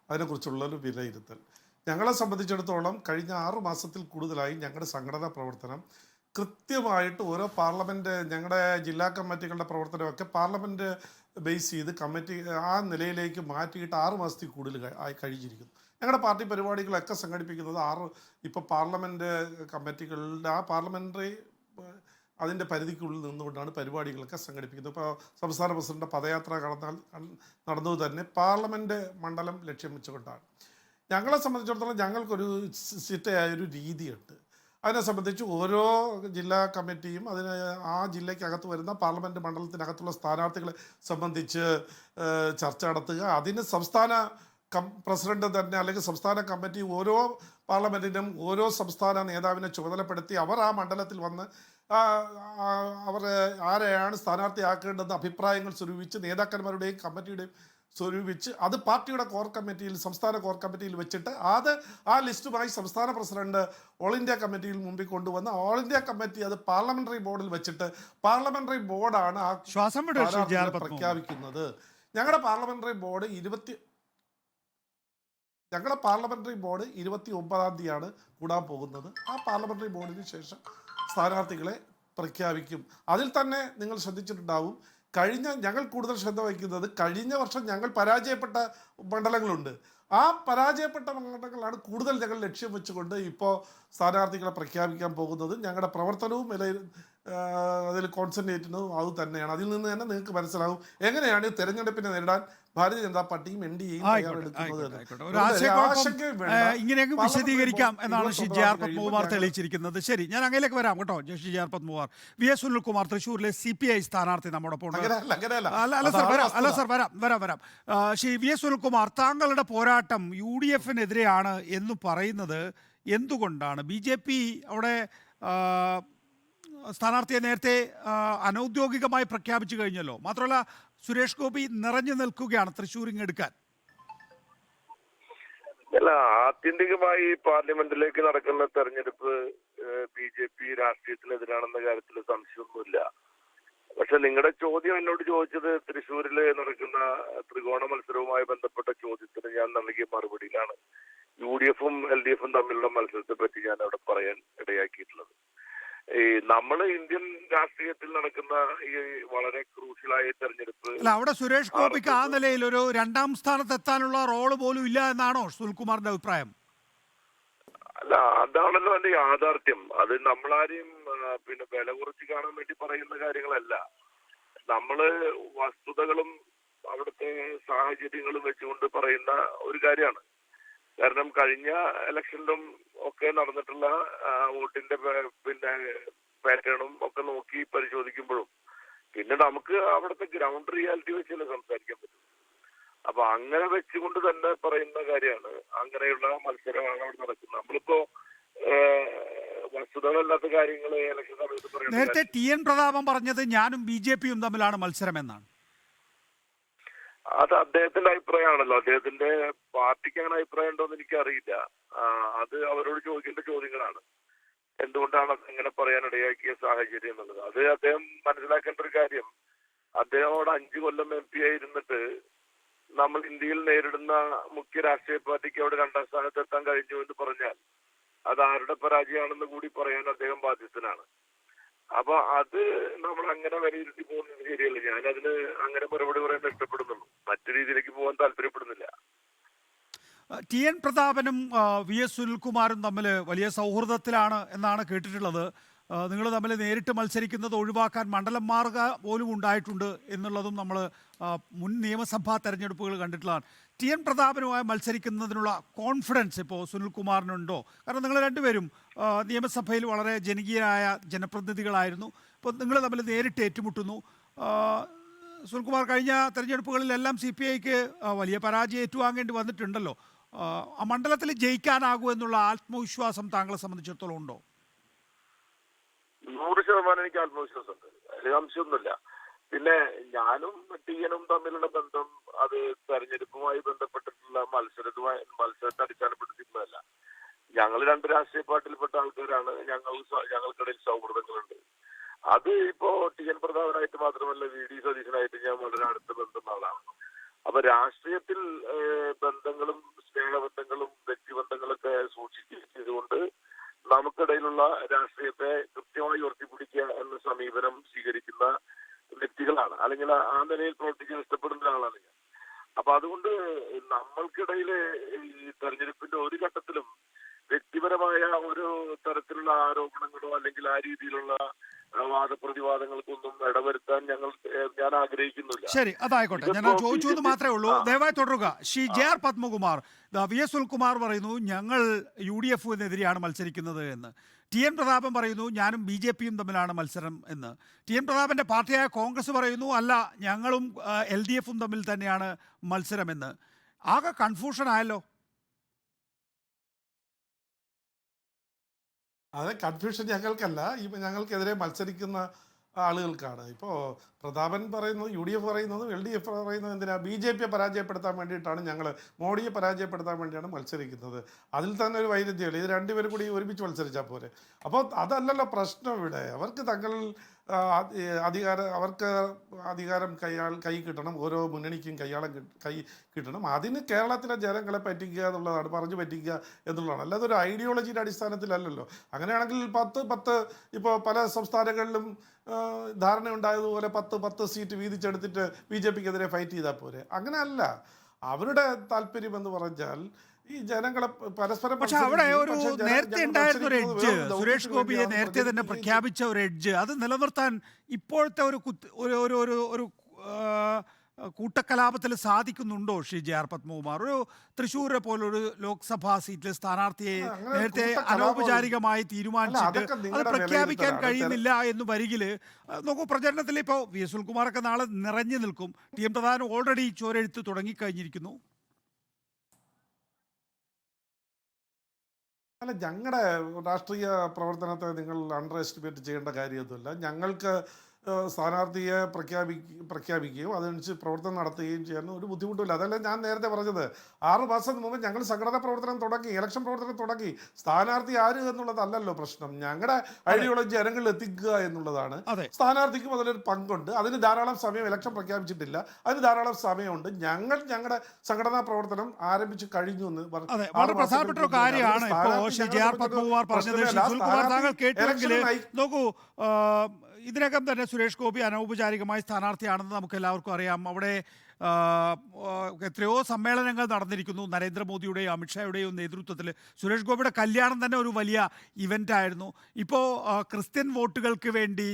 അതിനെക്കുറിച്ചുള്ള ഒരു വിലയിരുത്തൽ. ഞങ്ങളെ സംബന്ധിച്ചിടത്തോളം കഴിഞ്ഞ 6 മാസത്തിൽ കൂടുതലായി ഞങ്ങളുടെ സംഘടനാ പ്രവർത്തനം കൃത്യമായിട്ട് ഓരോ പാർലമെൻറ്റ്, ഞങ്ങളുടെ ജില്ലാ കമ്മിറ്റികളുടെ പ്രവർത്തനമൊക്കെ പാർലമെൻറ്റ് ബേസ് ചെയ്ത് കമ്മിറ്റി ആ നിലയിലേക്ക് മാറ്റിയിട്ട് 6 മാസത്തിൽ കൂടുതൽ ആയി കഴിഞ്ഞിരിക്കുന്നു. ഞങ്ങളുടെ പാർട്ടി പരിപാടികളൊക്കെ സംഘടിപ്പിക്കുന്നത് ഇപ്പോൾ പാർലമെൻറ്റ് കമ്മിറ്റികളുടെ ആ പാർലമെൻ്ററി അതിൻ്റെ പരിധിക്കുള്ളിൽ നിന്നുകൊണ്ടാണ് പരിപാടികളൊക്കെ സംഘടിപ്പിക്കുന്നത്. ഇപ്പോൾ സംസ്ഥാന പ്രസിഡന്റ് പദയാത്ര നടന്നത് തന്നെ പാർലമെൻറ്റ് മണ്ഡലം ലക്ഷ്യം വെച്ചുകൊണ്ടാണ്. ഞങ്ങളെ സംബന്ധിച്ചിടത്തോളം ഞങ്ങൾക്കൊരു ചിട്ടയായൊരു രീതിയുണ്ട്. അതിനെ സംബന്ധിച്ച് ഓരോ ജില്ലാ കമ്മിറ്റിയും അതിന് ആ ജില്ലയ്ക്കകത്ത് വരുന്ന പാർലമെൻറ്റ് മണ്ഡലത്തിനകത്തുള്ള സ്ഥാനാർത്ഥികളെ സംബന്ധിച്ച് ചർച്ച നടത്തുക. അതിന് സംസ്ഥാന പ്രസിഡന്റ് തന്നെ അല്ലെങ്കിൽ സംസ്ഥാന കമ്മിറ്റി ഓരോ പാർലമെൻറ്റിനും ഓരോ സംസ്ഥാന നേതാവിനെ ചുമതലപ്പെടുത്തി അവർ ആ മണ്ഡലത്തിൽ വന്ന് അവർ ആരെയാണ് സ്ഥാനാർത്ഥിയാക്കേണ്ടതെന്ന് അഭിപ്രായങ്ങൾ സ്വരൂപിച്ച് നേതാക്കന്മാരുടെയും കമ്മിറ്റിയുടെയും സ്വരൂപിച്ച് അത് പാർട്ടിയുടെ കോർ കമ്മിറ്റിയിൽ, സംസ്ഥാന കോർ കമ്മിറ്റിയിൽ വെച്ചിട്ട് ആ ലിസ്റ്റുമായി സംസ്ഥാന പ്രസിഡന്റ് ഓൾ ഇന്ത്യ കമ്മിറ്റിയിൽ മുമ്പിൽ കൊണ്ടുവന്ന് ഓൾ ഇന്ത്യ കമ്മിറ്റി അത് പാർലമെന്ററി ബോർഡിൽ വെച്ചിട്ട് പാർലമെന്ററി ബോർഡാണ് ആ പ്രഖ്യാപിക്കുന്നത്. ഞങ്ങളുടെ പാർലമെന്ററി ബോർഡ് 29-ാം തീയതിയാണ് കൂടാൻ പോകുന്നത്. ആ പാർലമെന്ററി ബോർഡിന് ശേഷം സ്ഥാനാർത്ഥികളെ പ്രഖ്യാപിക്കും. അതിൽ തന്നെ നിങ്ങൾ ശ്രദ്ധിച്ചിട്ടുണ്ടാവും, ഞങ്ങൾ കൂടുതൽ ശ്രദ്ധ വഹിക്കുന്നത് കഴിഞ്ഞ വർഷം ഞങ്ങൾ പരാജയപ്പെട്ട മണ്ഡലങ്ങളുണ്ട്. ആ പരാജയപ്പെട്ട മണ്ഡലങ്ങളാണ് കൂടുതൽ ഞങ്ങൾ ലക്ഷ്യം വെച്ചുകൊണ്ട് ഇപ്പോൾ സ്ഥാനാർത്ഥികളെ പ്രഖ്യാപിക്കാൻ പോകുന്നത്. ഞങ്ങളുടെ പ്രവർത്തനവും അതിൽ കോൺസെൻട്രേറ്റുന്നതും അത് തന്നെയാണ്. അതിൽ നിന്ന് തന്നെ നിങ്ങൾക്ക് മനസ്സിലാവും എങ്ങനെയാണ് തെരഞ്ഞെടുപ്പിനെ നേരിടാൻ ഭാരതീയ ജനതാ പാർട്ടിയും എൻ ഡി എയും ഇങ്ങനെയൊക്കെ വിശദീകരിക്കാം എന്നാണ് ശ്രീ ജെ ആർ പത്മകുമാർ തെളിയിച്ചിരിക്കുന്നത്. ശരി, ഞാൻ അങ്ങനെയൊക്കെ വരാം കേട്ടോ. Shri J R Padmakumar, V S Sunilkumar തൃശ്ശൂരിലെ CPI സ്ഥാനാർത്ഥി നമ്മോടൊപ്പം ഉണ്ട്. അല്ല സർ, വരാം. ശ്രീ വി എസ് സുനിൽകുമാർ, താങ്കളുടെ പോരാട്ടം UDF-നെതിരെയാണ് എന്ന് പറയുന്നത് എന്തുകൊണ്ടാണ്? BJP അവിടെ സ്ഥാനാർത്ഥിയെ നേരത്തെ അനൗദ്യോഗികമായി പ്രഖ്യാപിച്ചു കഴിഞ്ഞല്ലോ. മാത്രമല്ല സുരേഷ് ഗോപി നിറഞ്ഞു നിൽക്കുകയാണ് തൃശ്ശൂരിങ് എടുക്കാൻ. അല്ല, ആത്യന്തികമായി പാർലമെന്റിലേക്ക് നടക്കുന്ന തെരഞ്ഞെടുപ്പ് BJP രാഷ്ട്രീയത്തിനെതിരാണെന്ന കാര്യത്തിൽ സംശയമൊന്നുമില്ല. പക്ഷെ നിങ്ങളുടെ ചോദ്യം എന്നോട് ചോദിച്ചത് തൃശ്ശൂരിൽ നടക്കുന്ന ത്രികോണ മത്സരവുമായി ബന്ധപ്പെട്ട ചോദ്യത്തിന് ഞാൻ നൽകിയ മറുപടിയിലാണ് UDF-ഉം LDF-ഉം തമ്മിലുള്ള മത്സരത്തെ പറ്റി ഞാൻ അവിടെ പറയാൻ ഇടയാക്കിയിട്ടുള്ളത്. നമ്മൾ ഇന്ത്യൻ രാഷ്ട്രീയത്തിൽ നടക്കുന്ന ഈ വളരെ ക്രൂഷ്യലായ തെരഞ്ഞെടുപ്പ് അവിടെ സുരേഷ് ഗോപിക്ക് ആ നിലയിൽ ഒരു 2ാം സ്ഥാനത്തെത്താനുള്ള റോള് പോലും ഇല്ല എന്നാണോ സുനിൽകുമാറിന്റെ അഭിപ്രായം? അല്ല, അതാണല്ലോ എന്റെ യാഥാർത്ഥ്യം. അത് നമ്മളാരെയും വില കുറച്ച് കാണാൻ വേണ്ടി പറയുന്ന കാര്യങ്ങളല്ല. നമ്മള് വസ്തുതകളും അവിടുത്തെ സാഹചര്യങ്ങളും വെച്ചുകൊണ്ട് പറയുന്ന ഒരു കാര്യമാണ്. കാരണം കഴിഞ്ഞ ഇലക്ഷനിലും ഒക്കെ നടന്നിട്ടുള്ള വോട്ടിന്റെ പാറ്റേണും ഒക്കെ നോക്കി പരിശോധിക്കുമ്പോഴും പിന്നെ നമുക്ക് അവിടുത്തെ ഗ്രൗണ്ട് റിയാലിറ്റി വെച്ചല്ലേ സംസാരിക്കാൻ പറ്റും. അപ്പൊ അങ്ങനെ വെച്ചുകൊണ്ട് തന്നെ പറയുന്ന കാര്യമാണ്. അങ്ങനെയുള്ള മത്സരമാണ് അവിടെ നടക്കുന്നത്. നമ്മളിപ്പോ വസ്തുതകളല്ലാത്ത കാര്യങ്ങൾ ഇലക്ഷൻ സമയത്ത് പറയുന്നത്. നേരത്തെ TN പ്രതാപൻ പറഞ്ഞത് ഞാനും BJP-യും തമ്മിലാണ് മത്സരം എന്നാണ്. അത് അദ്ദേഹത്തിന്റെ അഭിപ്രായമാണല്ലോ. അദ്ദേഹത്തിന്റെ പാർട്ടിക്ക് അങ്ങനെ അഭിപ്രായം ഉണ്ടോ എന്ന് എനിക്കറിയില്ല. അത് അവരോട് ചോദിക്കേണ്ട ചോദ്യങ്ങളാണ്. എന്തുകൊണ്ടാണ് അങ്ങനെ പറയാൻ ഇടയാക്കിയ സാഹചര്യം എന്നുള്ളത്. അത് അദ്ദേഹം മനസ്സിലാക്കേണ്ട ഒരു കാര്യം, അദ്ദേഹത്തോട് 5 കൊല്ലം MP ആയിരുന്നിട്ട് നമ്മൾ ഇന്ത്യയിൽ നേരിടുന്ന മുഖ്യ രാഷ്ട്രീയ പാർട്ടിക്ക് അവിടെ 2ാം സ്ഥാനത്ത് എത്താൻ കഴിഞ്ഞു എന്ന് പറഞ്ഞാൽ അത് ആരുടെ പരാജയമാണെന്ന് കൂടി പറയാൻ അദ്ദേഹം ബാധ്യസ്ഥനാണ്. അപ്പൊ അത് നമ്മൾ അങ്ങനെ വിലയിരുത്തി പോകുന്നത് ശരിയല്ല. ഞാനതിന് അങ്ങനെ മറുപടി പറയാൻ ഇഷ്ടപ്പെടുന്നുള്ളൂ. മറ്റു രീതിയിലേക്ക് പോകാൻ താല്പര്യപ്പെടുന്നില്ല. TN പ്രതാപനും VS സുനിൽകുമാറും തമ്മിൽ വലിയ സൗഹൃദത്തിലാണ് എന്നാണ് കേട്ടിട്ടുള്ളത്. നിങ്ങൾ തമ്മിൽ നേരിട്ട് മത്സരിക്കുന്നത് ഒഴിവാക്കാൻ മണ്ഡലം മാറുക പോലും ഉണ്ടായിട്ടുണ്ട് എന്നുള്ളതും നമ്മൾ മുൻ നിയമസഭാ തെരഞ്ഞെടുപ്പുകൾ കണ്ടിട്ടുള്ളതാണ്. TN പ്രതാപനുമായി മത്സരിക്കുന്നതിനുള്ള കോൺഫിഡൻസ് ഇപ്പോൾ സുനിൽകുമാറിനുണ്ടോ? കാരണം നിങ്ങൾ രണ്ടുപേരും നിയമസഭയിൽ വളരെ ജനകീയരായ ജനപ്രതിനിധികളായിരുന്നു. ഇപ്പോൾ നിങ്ങൾ തമ്മിൽ നേരിട്ട് ഏറ്റുമുട്ടുന്നു. സുനിൽകുമാർ, കഴിഞ്ഞ തെരഞ്ഞെടുപ്പുകളിലെല്ലാം CPIക്ക് വലിയ പരാജയം ഏറ്റുവാങ്ങേണ്ടി വന്നിട്ടുണ്ടല്ലോ. ആ മണ്ഡലത്തിൽ ജയിക്കാനാകൂ എന്നുള്ള ആത്മവിശ്വാസം താങ്കളെ സംബന്ധിച്ചിടത്തോളം ഉണ്ടോ? 100% എനിക്ക് ആത്മവിശ്വാസമുണ്ട്, അതിൽ സംശയമൊന്നുമില്ല. പിന്നെ ഞാനും ടിയനും തമ്മിലുള്ള ബന്ധം അത് തെരഞ്ഞെടുപ്പുമായി ബന്ധപ്പെട്ടിട്ടുള്ള മത്സരത്തെ അടിസ്ഥാനപ്പെടുത്തിയിട്ടുള്ളതല്ല. ഞങ്ങൾ രണ്ട് രാഷ്ട്രീയ പാർട്ടിയിൽപ്പെട്ട ആൾക്കാരാണ്. ഞങ്ങൾക്കിടയിൽ സൗഹൃദങ്ങളുണ്ട്. അത് ഇപ്പോ ടി.എൻ. പ്രതാപനായിട്ട് മാത്രമല്ല, വി.ഡി. സതീശനായിട്ട് ഞാൻ വളരെ അടുത്ത ബന്ധമുള്ള ആളാണ്. അപ്പൊ രാഷ്ട്രീയത്തിൽ ബന്ധങ്ങളും സ്നേഹബന്ധങ്ങളും വ്യക്തിബന്ധങ്ങളൊക്കെ സൂക്ഷിച്ചുകൊണ്ട് നമുക്കിടയിലുള്ള രാഷ്ട്രീയത്തെ കൃത്യമായി ഉയർത്തിപ്പിടിക്കുക എന്ന സമീപനം സ്വീകരിക്കുന്ന വ്യക്തികളാണ്, അല്ലെങ്കിൽ ആ നിലയിൽ പ്രവർത്തിക്കാൻ ഇഷ്ടപ്പെടുന്ന ഒരാളാണ് ഞാൻ. അപ്പൊ അതുകൊണ്ട് നമ്മൾക്കിടയിൽ ഈ തെരഞ്ഞെടുപ്പിന്റെ ഒരു ഘട്ടത്തിലും വ്യക്തിപരമായ ഒരു തരത്തിലുള്ള ആരോപണങ്ങളോ അല്ലെങ്കിൽ ആ രീതിയിലുള്ള വാദപ്രതിവാദങ്ങൾക്കൊന്നും ഇടവരുത്താൻ ഞാൻ ആഗ്രഹിക്കുന്നില്ല. ശരി, അതായിക്കോട്ടെ. ഞാൻ ചോദിച്ചു എന്ന് മാത്രമേ ഉള്ളൂ. ദയവായി തുടരുക. ശ്രീ ജെ.ആർ. പത്മകുമാർ, വി.എസ്. സുനിൽകുമാർ പറയുന്നു ഞങ്ങൾ UDF-നെതിരെയാണ് മത്സരിക്കുന്നത് എന്ന്. ടി.എൻ. പ്രതാപൻ പറയുന്നു ഞാനും BJP-യും തമ്മിലാണ് മത്സരം എന്ന്. ടി.എൻ. പ്രതാപന്റെ പാർട്ടിയായ കോൺഗ്രസ് പറയുന്നു അല്ല, ഞങ്ങളും LDF-ഉം തമ്മിൽ തന്നെയാണ് മത്സരമെന്ന്. ആകെ കൺഫ്യൂഷൻ ആയല്ലോ. അത് കൺഫ്യൂഷൻ ഞങ്ങൾക്കല്ല, ഞങ്ങൾക്കെതിരെ മത്സരിക്കുന്ന ആളുകൾക്കാണ്. ഇപ്പോൾ പ്രതാപൻ പറയുന്നത്, UDF പറയുന്നത്, LDF പറയുന്നത് എന്തിനാ? BJP-യെ പരാജയപ്പെടുത്താൻ വേണ്ടിയിട്ടാണ്, ഞങ്ങൾ മോഡിയെ പരാജയപ്പെടുത്താൻ വേണ്ടിയാണ് മത്സരിക്കുന്നത്. അതിൽ തന്നെ ഒരു വൈരുദ്ധ്യമില്ല. ഇത് രണ്ടുപേരും കൂടി ഒരുമിച്ച് മത്സരിച്ചാൽ പോരെ. അപ്പോൾ അതല്ലല്ലോ പ്രശ്നം ഇവിടെ. അവർക്ക് അവർക്ക് അധികാരം കൈ കിട്ടണം, ഓരോ മുന്നണിക്കും കൈ കിട്ടണം. അതിന് കേരളത്തിലെ ജനങ്ങളെ പറ്റിക്കുക എന്നുള്ളതാണ്, പറഞ്ഞു പറ്റിക്കുക എന്നുള്ളതാണ്. അല്ലാതെ ഒരു ഐഡിയോളജിയുടെ അടിസ്ഥാനത്തിലല്ലല്ലോ. അങ്ങനെയാണെങ്കിൽ 10 ഇപ്പോൾ പല സംസ്ഥാനങ്ങളിലും ധാരണ ഉണ്ടായതുപോലെ 10 സീറ്റ് വീതിച്ചെടുത്തിട്ട് BJP-ക്കെതിരെ ഫൈറ്റ് ചെയ്താൽ പോരെ. അങ്ങനെയല്ല. അവരുടെ താല്പര്യം എന്ന് പറഞ്ഞാൽ ഈ ജനങ്ങളെ പരസ്പരം. പക്ഷെ അവിടെ ഒരു നേരത്തെ ഉണ്ടായിരുന്ന ഒരു എഡ്ജ്, സുരേഷ് ഗോപിയെ നേരത്തെ തന്നെ പ്രഖ്യാപിച്ച ഒരു എഡ്ജ്, അത് നിലനിർത്താൻ ഇപ്പോഴത്തെ ഒരു കൂട്ടക്കലാപത്തിൽ സാധിക്കുന്നുണ്ടോ ശ്രീ ജെ.ആർ. പത്മകുമാർ? ഒരു തൃശ്ശൂരെ പോലൊരു ലോക്സഭാ സീറ്റിൽ സ്ഥാനാർത്ഥിയെ നേരത്തെ അനൗപചാരികമായി തീരുമാനിച്ചിട്ട് അത് പ്രഖ്യാപിക്കാൻ കഴിയുന്നില്ല എന്ന് വരികില് നോക്കൂ, പ്രചരണത്തിൽ ഇപ്പോൾ വി.എസ്. സുനിൽകുമാറൊക്കെ നാളെ നിറഞ്ഞു നിൽക്കും. ടി.എൻ. പ്രതാപൻ ഓൾറെഡി ചോരെഴുത്ത് തുടങ്ങിക്കഴിഞ്ഞിരിക്കുന്നു. അല്ല, ഞങ്ങളുടെ രാഷ്ട്രീയ പ്രവർത്തനത്തെ നിങ്ങൾ അണ്ടർ എസ്റ്റിമേറ്റ് ചെയ്യേണ്ട കാര്യമൊന്നുമില്ല. ഞങ്ങൾക്ക് സ്ഥാനാർത്ഥിയെ പ്രഖ്യാപിക്കുകയും അതനുസരിച്ച് പ്രവർത്തനം നടത്തുകയും ചെയ്യാൻ ഒരു ബുദ്ധിമുട്ടില്ല. അതല്ല ഞാൻ നേരത്തെ പറഞ്ഞത്. 6 മാസം മുമ്പ് ഞങ്ങൾ സംഘടനാ പ്രവർത്തനം തുടങ്ങി, ഇലക്ഷൻ പ്രവർത്തനം തുടങ്ങി. സ്ഥാനാർത്ഥി ആര് എന്നുള്ളതല്ലല്ലോ പ്രശ്നം. ഞങ്ങളുടെ ഐഡിയോളജി ജനങ്ങളിൽ എത്തിക്കുക എന്നുള്ളതാണ്. സ്ഥാനാർത്ഥിക്കും അതിലൊരു പങ്കുണ്ട്. അതിന് ധാരാളം സമയം, ഇലക്ഷൻ പ്രഖ്യാപിച്ചിട്ടില്ല, അതിന് ധാരാളം സമയമുണ്ട്. ഞങ്ങളുടെ സംഘടനാ പ്രവർത്തനം ആരംഭിച്ചു കഴിഞ്ഞു എന്ന് വളരെ പ്രധാനപ്പെട്ട ഒരു കാര്യമാണ് ഇപ്പോൾ ശ്രീ ജെ.ആർ. പത്മകുമാർ പറഞ്ഞത്. സുനിൽകുമാർ, താങ്കൾ കേട്ടുവെങ്കിൽ നോക്കൂ, ഇതിനകം തന്നെ സുരേഷ് ഗോപി അനൗപചാരികമായി സ്ഥാനാർത്ഥിയാണെന്ന് നമുക്ക് എല്ലാവർക്കും അറിയാം. അവിടെ എത്രയോ സമ്മേളനങ്ങൾ നടന്നിരിക്കുന്നു. നരേന്ദ്രമോദിയുടെയും അമിത്ഷായുടെയും നേതൃത്വത്തിൽ സുരേഷ് ഗോപിയുടെ കല്യാണം തന്നെ ഒരു വലിയ ഇവൻ്റായിരുന്നു. ഇപ്പോൾ ക്രിസ്ത്യൻ വോട്ടുകൾക്ക് വേണ്ടി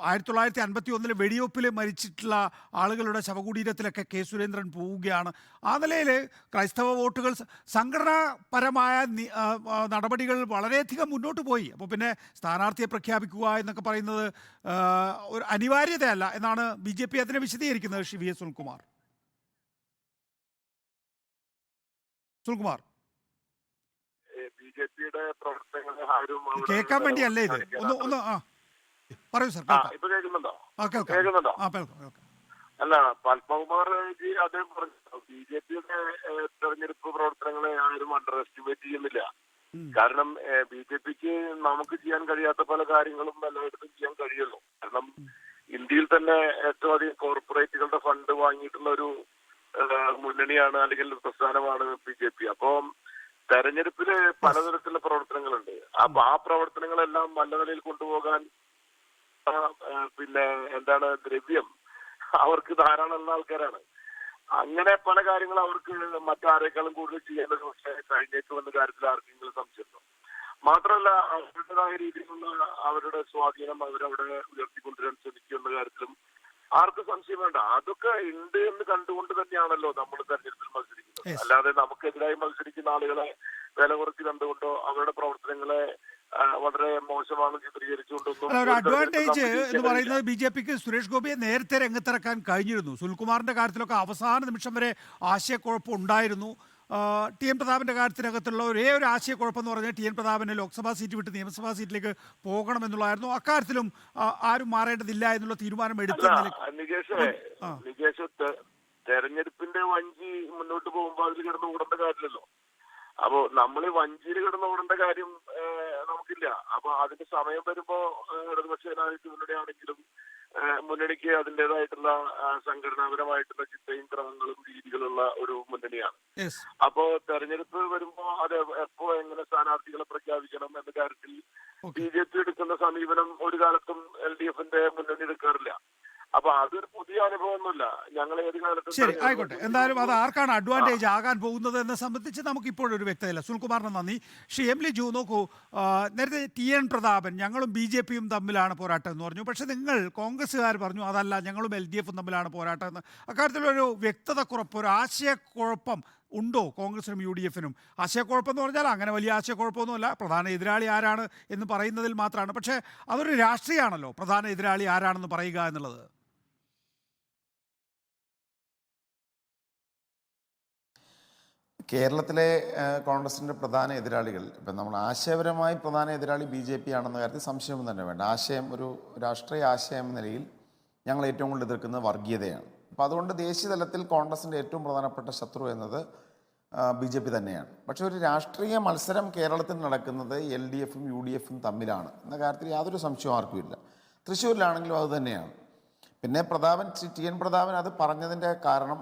1951 വെടിവെപ്പിൽ മരിച്ചിട്ടുള്ള ആളുകളുടെ ശവകുടീരത്തിലൊക്കെ കെ സുരേന്ദ്രൻ പോവുകയാണ്. ആ നിലയിൽ ക്രൈസ്തവ വോട്ടുകൾ, സംഘടനാപരമായ നടപടികൾ വളരെയധികം മുന്നോട്ട് പോയി. അപ്പോൾ പിന്നെ സ്ഥാനാർത്ഥിയെ പ്രഖ്യാപിക്കുക എന്നൊക്കെ പറയുന്നത് ഒരു അനിവാര്യതയല്ല എന്നാണ് BJP അതിനെ വിശദീകരിക്കുന്നത്. ശ്രീ വി.എസ്. സുനിൽകുമാർ BJP-യുടെ പ്രവർത്തനങ്ങളെ കേൾക്കാൻ വേണ്ടിയല്ലേ ഇത്? ഒന്ന് പറയൂ സർ. ഇപ്പൊ കേൾക്കുന്നുണ്ടോ? കേൾക്കുന്നുണ്ടോ? അല്ല, പത്മകുമാർ ജി അദ്ദേഹം പറഞ്ഞു BJP-യുടെ തെരഞ്ഞെടുപ്പ് പ്രവർത്തനങ്ങളെ ആരും അണ്ടർ എസ്റ്റിമേറ്റ് ചെയ്യുന്നില്ല. കാരണം BJP-ക്ക് നമുക്ക് ചെയ്യാൻ കഴിയാത്ത പല കാര്യങ്ങളും എല്ലായിടത്തും ചെയ്യാൻ കഴിയുള്ളൂ. കാരണം ഇന്ത്യയിൽ തന്നെ ഏറ്റവും അധികം കോർപ്പറേറ്റുകളുടെ ഫണ്ട് വാങ്ങിയിട്ടുള്ള ഒരു മുന്നണിയാണ്, അല്ലെങ്കിൽ പ്രസ്ഥാനമാണ് BJP. അപ്പം തെരഞ്ഞെടുപ്പില് പലതരത്തിലുള്ള പ്രവർത്തനങ്ങളുണ്ട്. അപ്പൊ ആ പ്രവർത്തനങ്ങളെല്ലാം നല്ല നിലയിൽ കൊണ്ടുപോകാൻ ദ്രവ്യം അവർക്ക് ധാരാളം ആൾക്കാരാണ്. അങ്ങനെ പല കാര്യങ്ങളും അവർക്ക് മറ്റാരേക്കാളും കൂടുതൽ ചെയ്യേണ്ടത് പക്ഷേ കഴിഞ്ഞേക്കുമെന്ന കാര്യത്തിൽ ആർക്കെങ്കിലും സംശയമുണ്ടോ? മാത്രമല്ല, അവരുടേതായ രീതിയിലുള്ള അവരുടെ സ്വാധീനം അവരവിടെ ഉയർത്തിക്കൊണ്ടുവരാൻ ശ്രമിക്കുന്ന കാര്യത്തിലും ആർക്കും സംശയം വേണ്ട. അതൊക്കെ ഉണ്ട് എന്ന് കണ്ടുകൊണ്ട് തന്നെയാണല്ലോ നമ്മൾ തെരഞ്ഞെടുപ്പിൽ മത്സരിക്കുന്നത്. അല്ലാതെ നമുക്കെതിരായി മത്സരിക്കുന്ന ആളുകളെ വില കുറച്ച് കണ്ടുകൊണ്ടോ അവരുടെ പ്രവർത്തനങ്ങളെ വളരെ മോശമാണ് ചിത്രീകരിച്ചുകൊണ്ടൊന്നും. ഒരു അഡ്വാൻറ്റേജ് എന്ന് പറയുന്നത് BJP-ക്ക് സുരേഷ് ഗോപിയെ നേരത്തെ രംഗത്തിറക്കാൻ കഴിഞ്ഞിരുന്നു. സുനിൽകുമാറിന്റെ കാര്യത്തിലൊക്കെ അവസാന നിമിഷം വരെ ആശയക്കുഴപ്പം ഉണ്ടായിരുന്നു. ടി എൻ പ്രതാപൻ്റെ കാര്യത്തിനകത്തുള്ള ഒരേ ഒരു ആശയക്കുഴപ്പം എന്ന് പറഞ്ഞാൽ T N Prathapan Lok Sabha seat വിട്ട് നിയമസഭാ സീറ്റിലേക്ക് പോകണമെന്നുള്ളതായിരുന്നു. അക്കാര്യത്തിലും ആരും മാറേണ്ടതില്ല എന്നുള്ള തീരുമാനം എടുത്ത നികേഷ് തെരഞ്ഞെടുപ്പിന്റെ വഞ്ചി മുന്നോട്ട് പോകുമ്പോൾ അതിൽ കിടന്ന് ഓടേണ്ട കാര്യമില്ലല്ലോ. അപ്പോ നമ്മൾ വഞ്ചിയിൽ കിടന്ന് ഓടേണ്ട കാര്യം നമുക്കില്ല. അപ്പൊ അതിന്റെ സമയം വരുമ്പോ ഇടതുപക്ഷ ജനാധിപത്യ മുന്നണിയാണെങ്കിലും മുന്നണിക്ക് അതിൻ്റെതായിട്ടുള്ള സംഘടനാപരമായിട്ടുള്ള ചിട്ടയും ക്രമങ്ങളും രീതികളുള്ള ഒരു മുന്നണിയാണ്. അപ്പോ തെരഞ്ഞെടുപ്പ് വരുമ്പോ അത് എപ്പോ എങ്ങനെ സ്ഥാനാർത്ഥികളെ പ്രഖ്യാപിക്കണം എന്ന കാര്യത്തിൽ BJP എടുക്കുന്ന സമീപനം ഒരു കാലത്തും LDFന്റെ മുന്നണി എടുക്കാറില്ല. അപ്പൊ അതൊരു പുതിയ അനുഭവമൊന്നുമില്ല. ഞങ്ങൾ ഏത് കാലത്തും. ശരി, ആയിക്കോട്ടെ. എന്തായാലും അത് ആർക്കാണ് അഡ്വാൻറ്റേജ് ആകാൻ പോകുന്നത് എന്നെ സംബന്ധിച്ച് നമുക്ക് ഇപ്പോഴൊരു വ്യക്തതയില്ല. സുനിൽകുമാറിന് നന്ദി. ശ്രീ എം ലിജു, നോക്കൂ, നേരത്തെ TN പ്രതാപൻ ഞങ്ങളും BJPയും തമ്മിലാണ് പോരാട്ടം എന്ന് പറഞ്ഞു. പക്ഷേ നിങ്ങൾ കോൺഗ്രസ്സുകാർ പറഞ്ഞു അതല്ല, ഞങ്ങളും LDFും തമ്മിലാണ് പോരാട്ടം എന്ന്. അക്കാര്യത്തിലൊരു വ്യക്തതക്കുറപ്പ്, ഒരു ആശയക്കുഴപ്പം ഉണ്ടോ കോൺഗ്രസിനും UDFനും? ആശയക്കുഴപ്പം എന്ന് പറഞ്ഞാൽ അങ്ങനെ വലിയ ആശയക്കുഴപ്പമൊന്നുമല്ല, പ്രധാന എതിരാളി ആരാണ് എന്ന് പറയുന്നതിൽ മാത്രമാണ്. പക്ഷേ അതൊരു രാഷ്ട്രീയമാണല്ലോ, പ്രധാന എതിരാളി ആരാണെന്ന് പറയുക എന്നുള്ളത്. കേരളത്തിലെ കോൺഗ്രസിൻ്റെ പ്രധാന എതിരാളികൾ, ഇപ്പം നമ്മൾ ആശയപരമായി പ്രധാന എതിരാളി BJP ആണെന്ന കാര്യത്തിൽ സംശയമൊന്നും തന്നെ വേണ്ട. ആശയം, ഒരു രാഷ്ട്രീയ ആശയം എന്ന നിലയിൽ ഞങ്ങൾ ഏറ്റവും കൂടുതൽ എതിർക്കുന്നത് വർഗീയതയാണ്. അപ്പോൾ അതുകൊണ്ട് ദേശീയ തലത്തിൽ കോൺഗ്രസിൻ്റെ ഏറ്റവും പ്രധാനപ്പെട്ട ശത്രു എന്നത് BJP തന്നെയാണ്. പക്ഷേ ഒരു രാഷ്ട്രീയ മത്സരം കേരളത്തിൽ നടക്കുന്നത് LDFും UDFും തമ്മിലാണ് എന്ന കാര്യത്തിൽ യാതൊരു സംശയവും ആർക്കുമില്ല. തൃശ്ശൂരിലാണെങ്കിലും അത് തന്നെയാണ്. പിന്നെ TN പ്രതാപൻ അത് പറഞ്ഞതിൻ്റെ കാരണം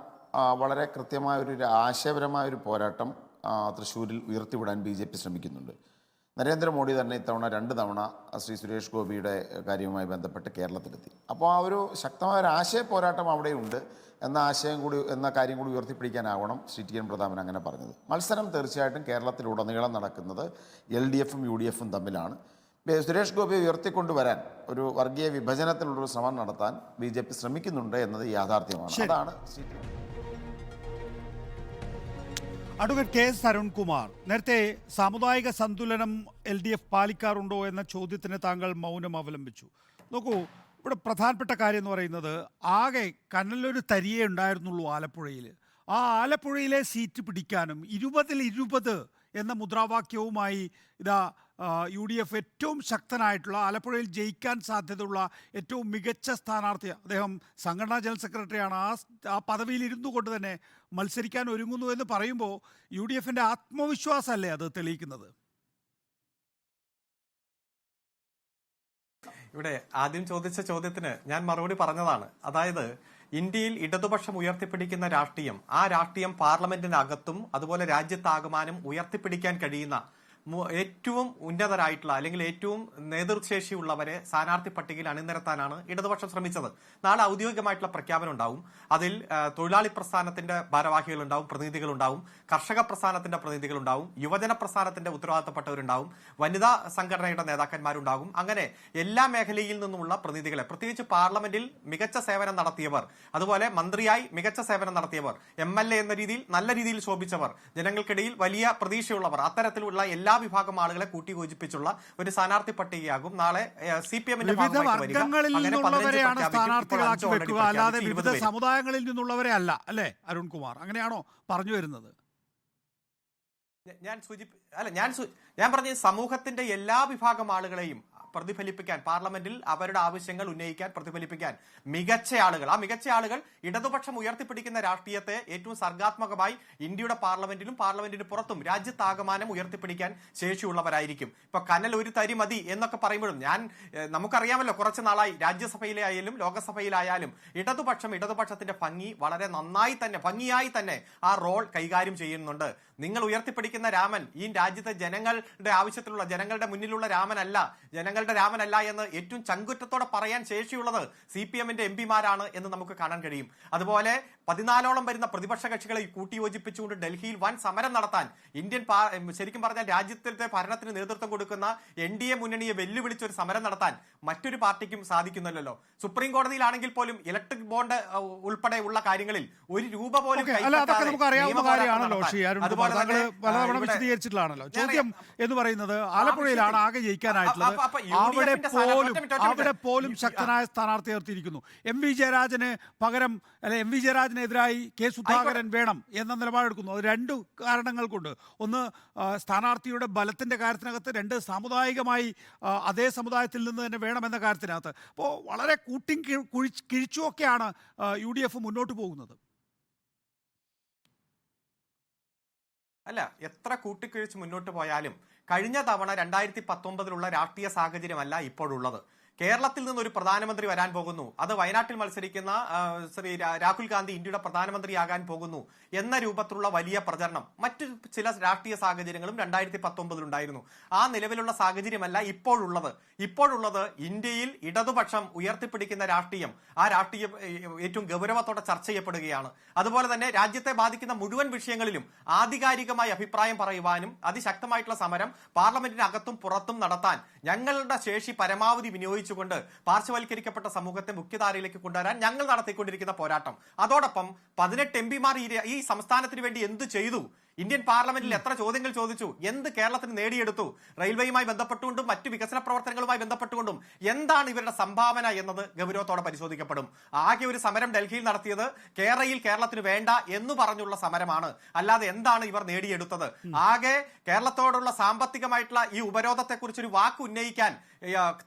വളരെ കൃത്യമായൊരു ആശയപരമായൊരു പോരാട്ടം തൃശ്ശൂരിൽ ഉയർത്തിവിടാൻ BJP ശ്രമിക്കുന്നുണ്ട്. നരേന്ദ്രമോദി തന്നെ ഇത്തവണ 2 തവണ ശ്രീ സുരേഷ് ഗോപിയുടെ കാര്യവുമായി ബന്ധപ്പെട്ട് കേരളത്തിലെത്തി. അപ്പോൾ ആ ഒരു ശക്തമായ ഒരു ആശയ പോരാട്ടം അവിടെയുണ്ട് എന്ന കാര്യം കൂടി ഉയർത്തിപ്പിടിക്കാനാവണം ശ്രീ TN പ്രതാപൻ അങ്ങനെ പറഞ്ഞത്. മത്സരം തീർച്ചയായിട്ടും കേരളത്തിലുടനീളം നടക്കുന്നത് LDFും UDFും തമ്മിലാണ്. സുരേഷ് ഗോപിയെ ഉയർത്തിക്കൊണ്ടുവരാൻ ഒരു വർഗീയ വിഭജനത്തിലുള്ളൊരു ശ്രമം നടത്താൻ BJP ശ്രമിക്കുന്നുണ്ട് എന്നത് യാഥാർത്ഥ്യമാണ്. അതാണ് അഡ്വക്കേറ്റ് KS അരുൺകുമാർ, നേരത്തെ സാമുദായിക സന്തുലനം LDF പാലിക്കാറുണ്ടോ എന്ന ചോദ്യത്തിന് താങ്കൾ മൗനം അവലംബിച്ചു. നോക്കൂ, ഇവിടെ പ്രധാനപ്പെട്ട കാര്യം എന്ന് പറയുന്നത് ആകെ കനലൊരു തരിയേ ഉണ്ടായിരുന്നുള്ളൂ ആലപ്പുഴയിൽ. ആ ആലപ്പുഴയിലെ സീറ്റ് പിടിക്കാനും 20-ൽ 20 എന്ന മുദ്രാവാക്യവുമായി ഇതാ UDF ഏറ്റവും ശക്തനായിട്ടുള്ള, ആലപ്പുഴയിൽ ജയിക്കാൻ സാധ്യതയുള്ള ഏറ്റവും മികച്ച സ്ഥാനാർത്ഥി, അദ്ദേഹം സംഘടനാ ജനറൽ സെക്രട്ടറിയാണ്, ആ പദവിയിൽ ഇരുന്നു കൊണ്ട് തന്നെ മത്സരിക്കാൻ ഒരുങ്ങുന്നു എന്ന് പറയുമ്പോൾ UDFന്റെ ആത്മവിശ്വാസമല്ലേ അത് തെളിയിക്കുന്നത്? ഇവിടെ ആദ്യം ചോദിച്ച ചോദ്യത്തിന് ഞാൻ മറുപടി പറഞ്ഞതാണ്. അതായത് ഇന്ത്യയിൽ ഇടതുപക്ഷം ഉയർത്തിപ്പിടിക്കുന്ന രാഷ്ട്രീയം, ആ രാഷ്ട്രീയം പാർലമെന്റിനകത്തും അതുപോലെ രാജ്യത്താകമാനം ഉയർത്തിപ്പിടിക്കാൻ കഴിയുന്ന ഏറ്റവും ഉന്നതരായിട്ടുള്ള അല്ലെങ്കിൽ ഏറ്റവും നേതൃശേഷിയുള്ളവരെ സ്ഥാനാർത്ഥി പട്ടികയിൽ അണിനിരത്താനാണ് ഇടതുപക്ഷം ശ്രമിച്ചത്. നാളെ ഔദ്യോഗികമായിട്ടുള്ള പ്രഖ്യാപനം ഉണ്ടാവും. അതിൽ തൊഴിലാളി പ്രസ്ഥാനത്തിന്റെ ഭാരവാഹികളുണ്ടാവും, പ്രതിനിധികളുണ്ടാവും, കർഷക പ്രസ്ഥാനത്തിന്റെ പ്രതിനിധികളുണ്ടാവും, യുവജന പ്രസ്ഥാനത്തിന്റെ ഉത്തരവാദിത്തപ്പെട്ടവരുണ്ടാവും, വനിതാ സംഘടനയുടെ നേതാക്കന്മാരുണ്ടാകും. അങ്ങനെ എല്ലാ മേഖലയിൽ നിന്നുമുള്ള പ്രതിനിധികളെ, പ്രത്യേകിച്ച് പാർലമെന്റിൽ മികച്ച സേവനം നടത്തിയവർ, അതുപോലെ മന്ത്രിയായി മികച്ച സേവനം നടത്തിയവർ, MLA എന്ന രീതിയിൽ നല്ല രീതിയിൽ ശോഭിച്ചവർ, ജനങ്ങൾക്കിടയിൽ വലിയ പ്രതീക്ഷയുള്ളവർ, അത്തരത്തിലുള്ള എല്ലാ വിഭാഗം ആളുകളെ കൂട്ടിയോജിപ്പിച്ചുള്ള ഒരു സ്ഥാനാർത്ഥി പട്ടികയാകും നാളെ CPMന്റെ വിവിധ വർഗങ്ങളിൽ നിന്നുള്ളവരെയാണ് സ്ഥാനാർത്ഥികളാക്കി വെക്കുക, അല്ലാതെ വിവിധ സമുദായങ്ങളിൽ നിന്നുള്ളവരെ അല്ല, അല്ലേ അരുൺകുമാർ? അങ്ങനെയാണോ പറഞ്ഞു വരുന്നത്? ഞാൻ പറഞ്ഞ സമൂഹത്തിന്റെ എല്ലാ വിഭാഗം ആളുകളെയും പ്രതിഫലിപ്പിക്കാൻ, പാർലമെന്റിൽ അവരുടെ ആവശ്യങ്ങൾ ഉന്നയിക്കാൻ, പ്രതിഫലിപ്പിക്കാൻ മികച്ച ആളുകൾ, ആ മികച്ച ആളുകൾ ഇടതുപക്ഷം ഉയർത്തിപ്പിടിക്കുന്ന രാഷ്ട്രീയത്തെ ഏറ്റവും സർഗാത്മകമായി ഇന്ത്യയുടെ പാർലമെന്റിലും പാർലമെന്റിന് പുറത്തും രാജ്യത്താകമാനം ഉയർത്തിപ്പിടിക്കാൻ ശേഷിയുള്ളവരായിരിക്കും. ഇപ്പൊ കനൽ ഒരു തരി മതി എന്നൊക്കെ പറയുമ്പോഴും നമുക്കറിയാമല്ലോ, കുറച്ചു നാളായി രാജ്യസഭയിലായാലും ലോകസഭയിലായാലും ഇടതുപക്ഷത്തിന്റെ വളരെ ഭംഗിയായി തന്നെ ആ റോൾ കൈകാര്യം ചെയ്യുന്നുണ്ട്. നിങ്ങൾ ഉയർത്തിപ്പിടിക്കുന്ന രാമൻ ഈ രാജ്യത്തെ ജനങ്ങളുടെ ആവശ്യത്തിലുള്ള, ജനങ്ങളുടെ മുന്നിലുള്ള രാമനല്ല, ജനങ്ങളുടെ രാമനല്ല എന്ന് ഏറ്റവും ചങ്കുറ്റത്തോടെ പറയാൻ ശേഷിയുള്ളത് CPMന്റെ MPമാരാണ് എന്ന് നമുക്ക് കാണാൻ കഴിയും. അതുപോലെ 14ഓളം വരുന്ന പ്രതിപക്ഷ കക്ഷികളെ കൂട്ടിയോജിപ്പിച്ചുകൊണ്ട് ഡൽഹിയിൽ വൻ സമരം നടത്താൻ ശരിക്കും പറഞ്ഞാൽ രാജ്യത്തെ ഭരണത്തിന് നേതൃത്വം കൊടുക്കുന്ന NDA മുന്നണിയെ വെല്ലുവിളിച്ച് ഒരു സമരം നടത്താൻ മറ്റൊരു പാർട്ടിക്കും സാധിക്കുന്നില്ലല്ലോ. സുപ്രീം കോടതിയിലാണെങ്കിൽ പോലും ഇലക്ട്രിക് ബോണ്ട് ഉൾപ്പെടെയുള്ള കാര്യങ്ങളിൽ 1 രൂപ പോലും നമുക്കറിയാവുന്ന കാര്യമാണല്ലോ ശ്രീ അരുൺകുമാർ. അരുൺകുമാർ, താങ്കൾ തന്നെ, പലതവണ ഇവിടെ വിശദീകരിച്ചിട്ടുള്ളതാണല്ലോ. ഞാൻ ചോദ്യം എന്ന് പറയുന്നത് ആലപ്പുഴയിലാണ് ആകെ ജയിക്കാനായിട്ടുള്ളത്. അപ്പൊ UDF-ന്റെ അവിടെ പോലും ശക്തനായ സ്ഥാനാർത്ഥി നിർത്തിയിരിക്കുന്നു. എം വി ജയരാജന് പകരം എം വി ജയരാജനെതിരായി കെ സുധാകരൻ വേണം എന്ന നിലപാടെടുക്കുന്നു. അത് രണ്ടു കാരണങ്ങൾ കൊണ്ട്. ഒന്ന്, സ്ഥാനാർത്ഥിയുടെ ബലത്തിന്റെ കാര്യത്തിനകത്ത്. രണ്ട്, സാമുദായികമായി അതേ സമുദായത്തിൽ നിന്ന് തന്നെ വേണമെന്ന കാര്യത്തിനകത്ത്. അപ്പോൾ വളരെ കിഴിച്ചുമൊക്കെയാണ് UDF മുന്നോട്ട് പോകുന്നത്. അല്ല, എത്ര കൂട്ടിക്കിഴിച്ച് മുന്നോട്ട് പോയാലും കഴിഞ്ഞ തവണ 2019 രാഷ്ട്രീയ സാഹചര്യമല്ല ഇപ്പോഴുള്ളത്. കേരളത്തിൽ നിന്ന് ഒരു പ്രധാനമന്ത്രി വരാൻ പോകുന്നു, അത് വയനാട്ടിൽ മത്സരിക്കുന്ന ശ്രീ രാഹുൽ ഗാന്ധി ഇന്ത്യയുടെ പ്രധാനമന്ത്രിയാകാൻ പോകുന്നു എന്ന രൂപത്തിലുള്ള വലിയ പ്രചരണം മറ്റു ചില രാഷ്ട്രീയ സാഹചര്യങ്ങളും 2019 ഉണ്ടായിരുന്നു. ആ നിലവിലുള്ള സാഹചര്യമല്ല ഇപ്പോഴുള്ളത്. ഇപ്പോഴുള്ളത് ഇന്ത്യയിൽ ഇടതുപക്ഷം ഉയർത്തിപ്പിടിക്കുന്ന രാഷ്ട്രീയം, ആ രാഷ്ട്രീയം ഏറ്റവും ഗൗരവത്തോടെ ചർച്ച ചെയ്യപ്പെടുകയാണ്. അതുപോലെ തന്നെ രാജ്യത്തെ ബാധിക്കുന്ന മുഴുവൻ വിഷയങ്ങളിലും ആധികാരികമായി അഭിപ്രായം പറയുവാനും അതിശക്തമായിട്ടുള്ള സമരം പാർലമെന്റിനകത്തും പുറത്തും നടത്താൻ ഞങ്ങളുടെ ശേഷി പരമാവധി വിനിയോഗിച്ചുകൊണ്ട് പാർശ്വവൽക്കരിക്കപ്പെട്ട സമൂഹത്തെ മുഖ്യധാരയിലേക്ക് കൊണ്ടുവരാൻ ഞങ്ങൾ നടത്തിക്കൊണ്ടിരിക്കുന്ന പോരാട്ടം. അതോടൊപ്പം 18 എംപിമാർ ഈ സംസ്ഥാനത്തിന് വേണ്ടി എന്ത് ചെയ്തു? ഇന്ത്യൻ പാർലമെന്റിൽ എത്ര ചോദ്യങ്ങൾ ചോദിച്ചു? എന്ത് കേരളത്തിന് നേടിയെടുത്തു? റെയിൽവേയുമായി ബന്ധപ്പെട്ടുകൊണ്ടും മറ്റു വികസന പ്രവർത്തനങ്ങളുമായി ബന്ധപ്പെട്ടുകൊണ്ടും എന്താണ് ഇവരുടെ സംഭാവന എന്നത് ഗൗരവത്തോടെ പരിശോധിക്കപ്പെടും. ആകെ ഒരു സമരം ഡൽഹിയിൽ നടത്തിയത് കേരളത്തിന് വേണ്ട എന്ന് പറഞ്ഞുള്ള സമരമാണ്. അല്ലാതെ എന്താണ് ഇവർ നേടിയെടുത്തത്? ആകെ കേരളത്തോടുള്ള സാമ്പത്തികമായിട്ടുള്ള ഈ ഉപരോധത്തെക്കുറിച്ചൊരു വാക്ക് ഉന്നയിക്കാൻ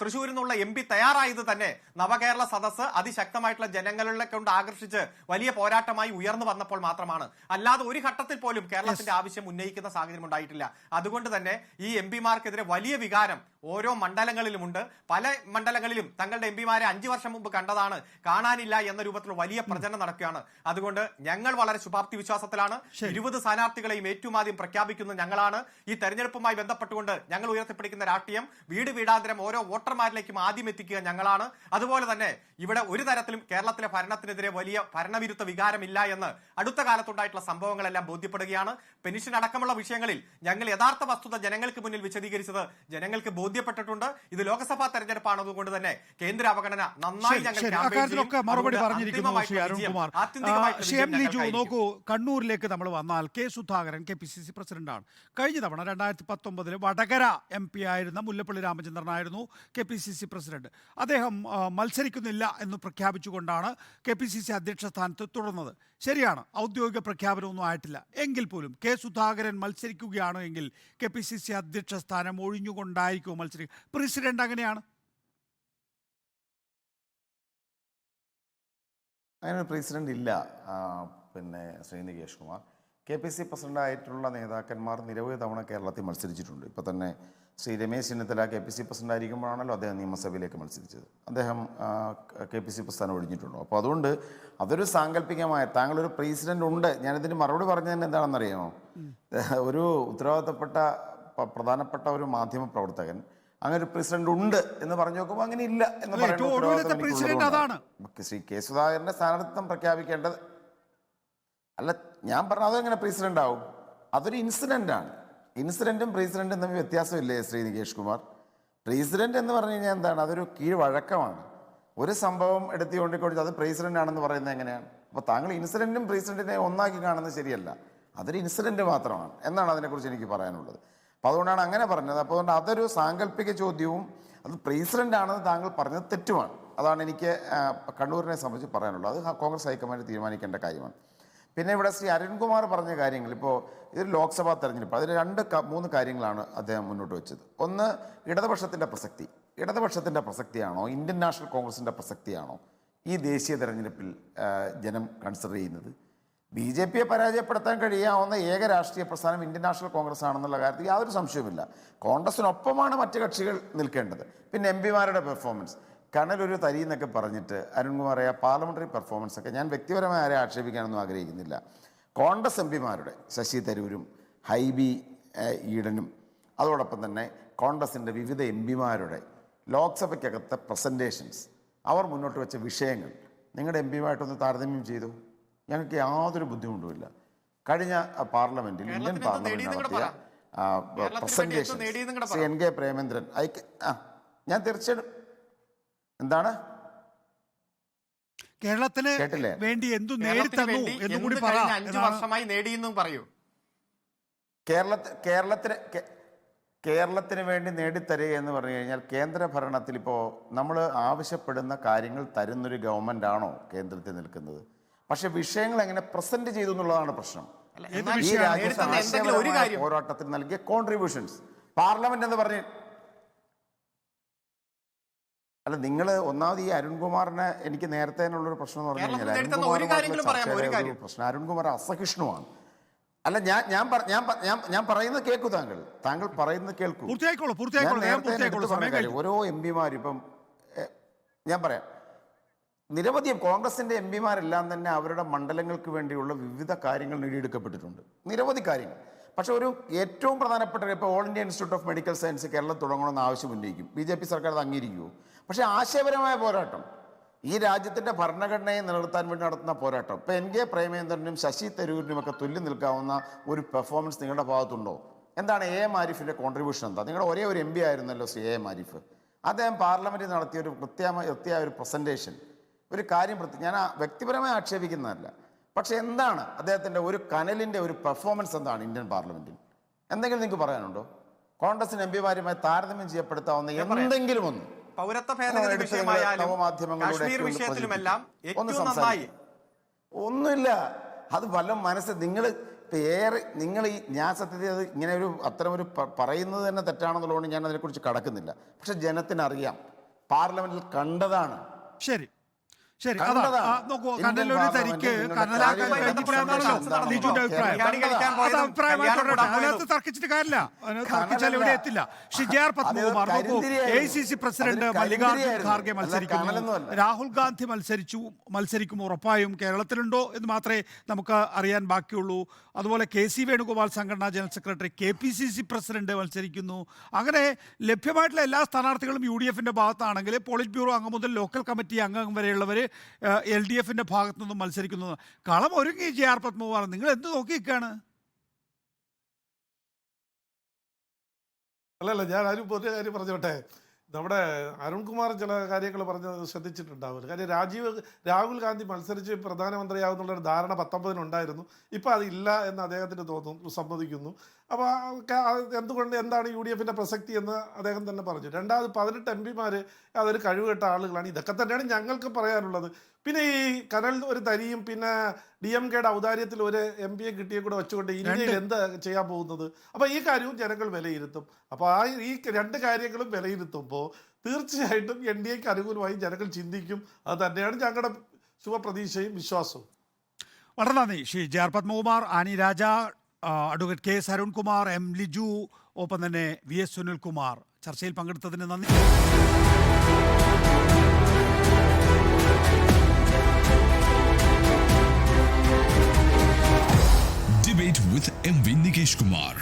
തൃശ്ശൂരിൽ നിന്നുള്ള MP തയ്യാറായത് തന്നെ നവകേരള സദസ്സ് അതിശക്തമായിട്ടുള്ള ജനങ്ങളെ കൊണ്ട് ആകർഷിച്ച് വലിയ പോരാട്ടമായി ഉയർന്നു വന്നപ്പോൾ മാത്രമാണ്. അല്ലാതെ ഒരു ഘട്ടത്തിൽ പോലും കേരളത്തിന്റെ ആവശ്യം ഉന്നയിക്കുന്ന സാഹചര്യം ഉണ്ടായിട്ടില്ല. അതുകൊണ്ട് തന്നെ ഈ MP-മാർക്കെതിരെ വലിയ വികാരം ഓരോ മണ്ഡലങ്ങളിലുമുണ്ട്. പല മണ്ഡലങ്ങളിലും തങ്ങളുടെ MP-മാരെ 5 വർഷം മുമ്പ് കണ്ടതാണ്, കാണാനില്ല എന്ന രൂപത്തിലുള്ള വലിയ പ്രചരണം നടക്കുകയാണ്. അതുകൊണ്ട് ഞങ്ങൾ വളരെ ശുഭാപ്തി വിശ്വാസത്തിലാണ്. 20 സ്ഥാനാർത്ഥികളെയും ഏറ്റവും ആദ്യം പ്രഖ്യാപിക്കുന്നത് ഞങ്ങളാണ്. ഈ തെരഞ്ഞെടുപ്പുമായി ബന്ധപ്പെട്ടുകൊണ്ട് ഞങ്ങൾ ഉയർത്തിപ്പിടിക്കുന്ന രാഷ്ട്രീയം വീട് വീടാന്തരം ഓരോ വോട്ടർമാരിലേക്കും ആദ്യം എത്തിക്കുക ഞങ്ങളാണ്. അതുപോലെ തന്നെ ഇവിടെ ഒരു തരത്തിലും കേരളത്തിലെ ഭരണത്തിനെതിരെ വലിയ ഭരണവിരുദ്ധ വികാരമില്ല എന്ന് അടുത്ത കാലത്തുണ്ടായിട്ടുള്ള സംഭവങ്ങളെല്ലാം ബോധ്യപ്പെടുകയാണ്. പെൻഷൻ അടക്കമുള്ള വിഷയങ്ങളിൽ ഞങ്ങൾ യഥാർത്ഥ വസ്തുത ജനങ്ങൾക്ക് മുന്നിൽ വിശദീകരിച്ചത് ജനങ്ങൾക്ക് ബോധ്യപ്പെട്ടിട്ടുണ്ട്. ഇത് ലോക്സഭാ തെരഞ്ഞെടുപ്പാണതുകൊണ്ട് തന്നെ കേന്ദ്ര അവഗണന നന്നായി മറുപടി പറഞ്ഞിരിക്കുന്നു ശ്രീ അരുൺകുമാർ. നോക്കൂ, കണ്ണൂരിലേക്ക് നമ്മൾ വന്നാൽ കെ സുധാകരൻ KPCC പ്രസിഡന്റാണ്. കഴിഞ്ഞ തവണ 2019 വടകര MP ആയിരുന്ന മുല്ലപ്പള്ളി രാമചന്ദ്രനായിരുന്നു KPCC പ്രസിഡന്റ്. അദ്ദേഹം മത്സരിക്കുന്നില്ല എന്ന് പ്രഖ്യാപിച്ചുകൊണ്ടാണ് KPCC അധ്യക്ഷ സ്ഥാനത്ത് തുടർന്നത്. ശരിയാണ്, ഔദ്യോഗിക പ്രഖ്യാപനമൊന്നും ആയിട്ടില്ല. എങ്കിൽ പോലും കെ സുധാകരൻ മത്സരിക്കുകയാണോ എങ്കിൽ KPCC അധ്യക്ഷ സ്ഥാനം ഒഴിഞ്ഞുകൊണ്ടായിരിക്കുമോ മത്സരിക്കുക? പ്രസിഡന്റ് അങ്ങനെയാണ്. അങ്ങനെ ഒരു പ്രസിഡന്റ് ഇല്ല. പിന്നെ ശ്രീ നികേഷ് കുമാർ, KPCC പ്രസിഡന്റായിട്ടുള്ള നേതാക്കന്മാർ നിരവധി തവണ കേരളത്തിൽ മത്സരിച്ചിട്ടുണ്ട്. ഇപ്പോൾ തന്നെ ശ്രീ രമേശ് ചെന്നിത്തല KPCC പ്രസിഡന്റ് ആയിരിക്കുമ്പോഴാണല്ലോ അദ്ദേഹം നിയമസഭയിലേക്ക് മത്സരിച്ചത്. അദ്ദേഹം KPCC പ്രസ്ഥാനം ഒഴിഞ്ഞിട്ടുണ്ടോ? അപ്പോൾ അതുകൊണ്ട് അതൊരു സാങ്കല്പികമായ, താങ്കളൊരു പ്രസിഡന്റ് ഉണ്ട്. ഞാനിതിന് മറുപടി പറഞ്ഞതിന് എന്താണെന്നറിയാമോ? ഒരു ഉത്തരവാദിത്തപ്പെട്ട പ്രധാനപ്പെട്ട ഒരു മാധ്യമ പ്രവർത്തകൻ അങ്ങനെ ഒരു പ്രസിഡന്റ് ഉണ്ട് എന്ന് പറഞ്ഞു നോക്കുമ്പോൾ അങ്ങനെ ഇല്ല എന്ന് പറയുന്നത് ശ്രീ കെ സുധാകരന്റെ സ്ഥാനാർത്ഥിത്വം പ്രഖ്യാപിക്കേണ്ടത് അല്ല. ഞാൻ പറഞ്ഞത് അതെങ്ങനെ പ്രസിഡന്റ് ആവും? അതൊരു ഇൻസിഡന്റ് ആണ്. ഇൻസിഡന്റും പ്രസിഡന്റും തമ്മിൽ വ്യത്യാസമില്ലേ ശ്രീ നികേഷ് കുമാർ? പ്രസിഡന്റ് എന്ന് പറഞ്ഞു കഴിഞ്ഞാൽ എന്താണ്? അതൊരു കീഴ്വഴക്കമാണ്. ഒരു സംഭവം എടുത്തുകൊണ്ടിട്ട് അത് പ്രസിഡന്റ് ആണെന്ന് പറയുന്നത് എങ്ങനെയാണ്? അപ്പോൾ താങ്കൾ ഇൻസിഡന്റും പ്രസിഡന്റിനെ ഒന്നാക്കി കാണുന്നത് ശരിയല്ല. അതൊരു ഇൻസിഡന്റ് മാത്രമാണ് എന്നാണ് അതിനെക്കുറിച്ച് എനിക്ക് പറയാനുള്ളത്. അപ്പോൾ അതുകൊണ്ടാണ് അങ്ങനെ പറഞ്ഞത്. അപ്പോൾ അതുകൊണ്ട് അതൊരു സാങ്കല്പിക ചോദ്യവും അത് പ്രസിഡന്റ് ആണെന്ന് താങ്കൾ പറഞ്ഞത് തെറ്റുമാണ്. അതാണ് എനിക്ക് കണ്ണൂരിനെ സംബന്ധിച്ച് പറയാനുള്ളത്. അത് കോൺഗ്രസ് ഹൈക്കമാൻഡ് തീരുമാനിക്കേണ്ട കാര്യമാണ്. പിന്നെ ഇവിടെ ശ്രീ അരുൺകുമാർ പറഞ്ഞ കാര്യങ്ങൾ, ഇപ്പോൾ ഇതൊരു ലോക്സഭാ തെരഞ്ഞെടുപ്പ്, അതിൽ 2-3 കാര്യങ്ങളാണ് അദ്ദേഹം മുന്നോട്ട് വെച്ചത്. ഒന്ന്, ഇടതുപക്ഷത്തിൻ്റെ പ്രസക്തിയാണോ ഇന്ത്യൻ നാഷണൽ കോൺഗ്രസിൻ്റെ പ്രസക്തിയാണോ ഈ ദേശീയ തെരഞ്ഞെടുപ്പിൽ ജനം കൺസിഡർ ചെയ്യുന്നത്? BJPയെ പരാജയപ്പെടുത്താൻ കഴിയാവുന്ന ഏക രാഷ്ട്രീയ പ്രസ്ഥാനം ഇന്ത്യൻ നാഷണൽ കോൺഗ്രസ് ആണെന്നുള്ള കാര്യത്തിൽ യാതൊരു സംശയവുമില്ല. കോൺഗ്രസിനൊപ്പമാണ് മറ്റ് കക്ഷികൾ നിൽക്കേണ്ടത്. പിന്നെ MP-മാരുടെ പെർഫോമൻസ്, കണലൊരു തരി എന്നൊക്കെ പറഞ്ഞിട്ട് അരുൺകുമാർ പാർലമെൻ്ററി പെർഫോമൻസ് ഒക്കെ, ഞാൻ വ്യക്തിപരമായി ആരെ ആക്ഷേപിക്കാനൊന്നും ആഗ്രഹിക്കുന്നില്ല. കോൺഗ്രസ് MP-മാരുടെ ശശി തരൂരും ഹൈബി ഈഡനും അതോടൊപ്പം തന്നെ കോൺഗ്രസിൻ്റെ വിവിധ MP-മാരുടെ ലോക്സഭയ്ക്കകത്തെ പ്രസൻറ്റേഷൻസ്, അവർ മുന്നോട്ട് വെച്ച വിഷയങ്ങൾ നിങ്ങളുടെ MP-മായിട്ടൊന്ന് താരതമ്യം ചെയ്തു. ഞങ്ങൾക്ക് യാതൊരു ബുദ്ധിമുട്ടുമില്ല. കഴിഞ്ഞ പാർലമെൻറ്റിൽ ഇന്ത്യൻ പാർലമെൻറ്റ് നടത്തിയ പ്രസൻറ്റേഷൻ ശ്രീ NK പ്രേമേന്ദ്രൻ ഞാൻ തീർച്ചയായിട്ടും എന്താണ് കേരളത്തിന് വേണ്ടി എന്തു നേടിത്തന്നു എന്നും കൂടി 5 വർഷമായി നേടിയെന്നും പറയൂ. കേരളത്തിന് വേണ്ടി നേടിത്തരിക എന്ന് പറഞ്ഞു കഴിഞ്ഞാൽ കേന്ദ്ര ഭരണത്തിൽ ഇപ്പോൾ നമ്മൾ ആവശ്യപ്പെടുന്ന കാര്യങ്ങൾ തരുന്നൊരു ഗവൺമെൻറ് ആണോ കേന്ദ്രത്തിൽ നിൽക്കുന്നത്? പക്ഷെ വിഷയങ്ങൾ എങ്ങനെ പ്രസന്റ് ചെയ്തു എന്നുള്ളതാണ് പ്രശ്നം. ഈ രാജ്യത്തെ പോരാട്ടത്തിൽ നൽകിയ കോൺട്രിബ്യൂഷൻസ് പാർലമെന്റ് എന്ന് പറഞ്ഞ് അല്ല, നിങ്ങൾ ഒന്നാമത് ഈ അരുൺകുമാറിനെ എനിക്ക് നേരത്തെ ഉള്ളൊരു പ്രശ്നം എന്ന് പറഞ്ഞു കഴിഞ്ഞാൽ പ്രശ്നം അരുൺകുമാർ അസഹിഷ്ണുവാണ്. അല്ല, ഞാൻ പറയുന്നത് കേൾക്കൂ, താങ്കൾ പറയുന്നത് കേൾക്കൂ. ഓരോ എം പിമാർ ഇപ്പം ഞാൻ പറയാം, നിരവധി കോൺഗ്രസിന്റെ എം പിമാരെല്ലാം തന്നെ അവരുടെ മണ്ഡലങ്ങൾക്ക് വേണ്ടിയുള്ള വിവിധ കാര്യങ്ങൾ നേടിയെടുക്കപ്പെട്ടിട്ടുണ്ട്, നിരവധി കാര്യങ്ങൾ. പക്ഷെ ഒരു ഏറ്റവും പ്രധാനപ്പെട്ട ഇപ്പോൾ all India institute of medical science Keralam തുടങ്ങണമെന്ന് ആവശ്യം ഉന്നയിക്കും. BJP സർക്കാർ അത് അംഗീകരിക്കുമോ? പക്ഷെ ആശയപരമായ പോരാട്ടം, ഈ രാജ്യത്തിന്റെ ഭരണഘടനയെ നിലനിർത്താൻ വേണ്ടി നടത്തുന്ന പോരാട്ടം, ഇപ്പൊ NK പ്രേമേന്ദ്രനും ശശി തരൂരിനും ഒക്കെ തുല്യം നിൽക്കാവുന്ന ഒരു പെർഫോമൻസ് നിങ്ങളുടെ ഭാഗത്തുണ്ടോ? എന്താണ് AM ആരിഫിന്റെ കോൺട്രിബ്യൂഷൻ? എന്താ? നിങ്ങളുടെ ഒരേ ഒരു MP ആയിരുന്നല്ലോ ശ്രീ AM ആരിഫ്. അദ്ദേഹം പാർലമെന്റിൽ നടത്തിയ ഒരു വൃത്തിയായ ഒരു പ്രസന്റേഷൻ, ഒരു കാര്യം ഞാൻ വ്യക്തിപരമായി ആക്ഷേപിക്കുന്നതല്ല, പക്ഷെ എന്താണ് അദ്ദേഹത്തിന്റെ ഒരു കനലിന്റെ ഒരു പെർഫോമൻസ് എന്താണ് ഇന്ത്യൻ പാർലമെന്റിൽ? എന്തെങ്കിലും നിങ്ങൾക്ക് പറയാനുണ്ടോ? കോൺഗ്രസിന് MP മാരുമായി താരതമ്യം ചെയ്യപ്പെടുത്താവുന്ന എന്തെങ്കിലും ഒന്ന്? പൗരത്വ ഭേദഗതി വിഷയമായാലും കാശ്മീർ വിഷയത്തിലുമെല്ലാം ഏറ്റവും നന്നായി ഒന്നുമില്ല. അത് വല്ല മനസ്സ് നിങ്ങൾ ഈ ഞാൻ സത്യത്തിൽ അത് ഇങ്ങനെ ഒരു അത്തരം ഒരു പറയുന്നത് തന്നെ തെറ്റാണെന്നുള്ളതുകൊണ്ട് ഞാൻ അതിനെക്കുറിച്ച് കടക്കുന്നില്ല. പക്ഷെ ജനത്തിനറിയാം, പാർലമെന്റിൽ കണ്ടതാണ്. ശരി, നോക്കൂ, കനലൊരു തരിക്ക് കനലാക്കാൻ അതിനകത്ത് തർക്കിച്ചിട്ട് കാര്യമില്ല, തർക്കിച്ചാൽ ഇവിടെ എത്തില്ല. ഷിജാർ പത്മകുമാർ നോക്കൂ, AICC പ്രസിഡന്റ് മല്ലികാർജുൻ ഖാർഗെ മത്സരിക്കുന്നു, രാഹുൽ ഗാന്ധി മത്സരിക്കും ഉറപ്പായും. കേരളത്തിലുണ്ടോ എന്ന് മാത്രമേ നമുക്ക് അറിയാൻ ബാക്കിയുള്ളൂ. അതുപോലെ KC വേണുഗോപാൽ സംഘടനാ ജനറൽ സെക്രട്ടറി, KPCC പ്രസിഡന്റ് മത്സരിക്കുന്നു. അങ്ങനെ ലഭ്യമായിട്ടുള്ള എല്ലാ സ്ഥാനാർത്ഥികളും UDFന്റെ ഭാഗത്താണെങ്കിൽ പോളിറ്റ് ബ്യൂറോ അംഗം മുതൽ ലോക്കൽ കമ്മിറ്റി അംഗം വരെയുള്ളവർ LDFന്റെ ഭാഗത്തു നിന്നും മത്സരിക്കുന്നു. കളം ഒരുങ്ങി JR പത്മകുമാർ, നിങ്ങൾ എന്ത് നോക്കി നിൽക്കുകയാണ്? അല്ലല്ല, ഞാൻ ഒരു പൊതു കാര്യം പറഞ്ഞോട്ടെ. നമ്മുടെ അരുൺകുമാർ ചില കാര്യങ്ങൾ പറഞ്ഞത് ശ്രദ്ധിച്ചിട്ടുണ്ടാവില്ല. കാര്യം രാഹുൽ ഗാന്ധി മത്സരിച്ച് പ്രധാനമന്ത്രിയാവുന്നുള്ളൊരു ധാരണ 19 ഉണ്ടായിരുന്നു. ഇപ്പം അതില്ല എന്ന് അദ്ദേഹത്തിന് സമ്മതിക്കുന്നു. അപ്പോൾ എന്താണ് UDFന്റെ പ്രസക്തി എന്ന് അദ്ദേഹം തന്നെ പറഞ്ഞു. രണ്ടാമത് 18 MP മാര് അതൊരു കഴിവുകെട്ട ആളുകളാണ്. ഇതൊക്കെ തന്നെയാണ് ഞങ്ങൾക്ക് പറയാനുള്ളത്. പിന്നെ ഈ കനൽ ഒരു തരിയും പിന്നെ DMKയുടെ ഔദാര്യത്തിൽ ഒരു MP കിട്ടിയെ കൂടെ വെച്ചുകൊണ്ട് ഇന്ത്യയിൽ എന്താ ചെയ്യാൻ പോകുന്നത്? അപ്പോൾ ഈ കാര്യവും ജനങ്ങൾ വിലയിരുത്തും. അപ്പോൾ ഈ രണ്ട് കാര്യങ്ങളും വിലയിരുത്തുമ്പോൾ തീർച്ചയായിട്ടും NDAക്ക് അനുകൂലമായി ജനങ്ങൾ ചിന്തിക്കും. അത് തന്നെയാണ് ഞങ്ങളുടെ ശുഭപ്രതീക്ഷയും വിശ്വാസവും. വളരെ നന്ദി Shri JR Padmakumar, Annie Raja, advocate KS Arunkumar, M Liju, ഒപ്പം തന്നെ VS സുനിൽകുമാർ. ചർച്ചയിൽ പങ്കെടുത്തതിന് നന്ദി. Debate with MV Nikesh Kumar.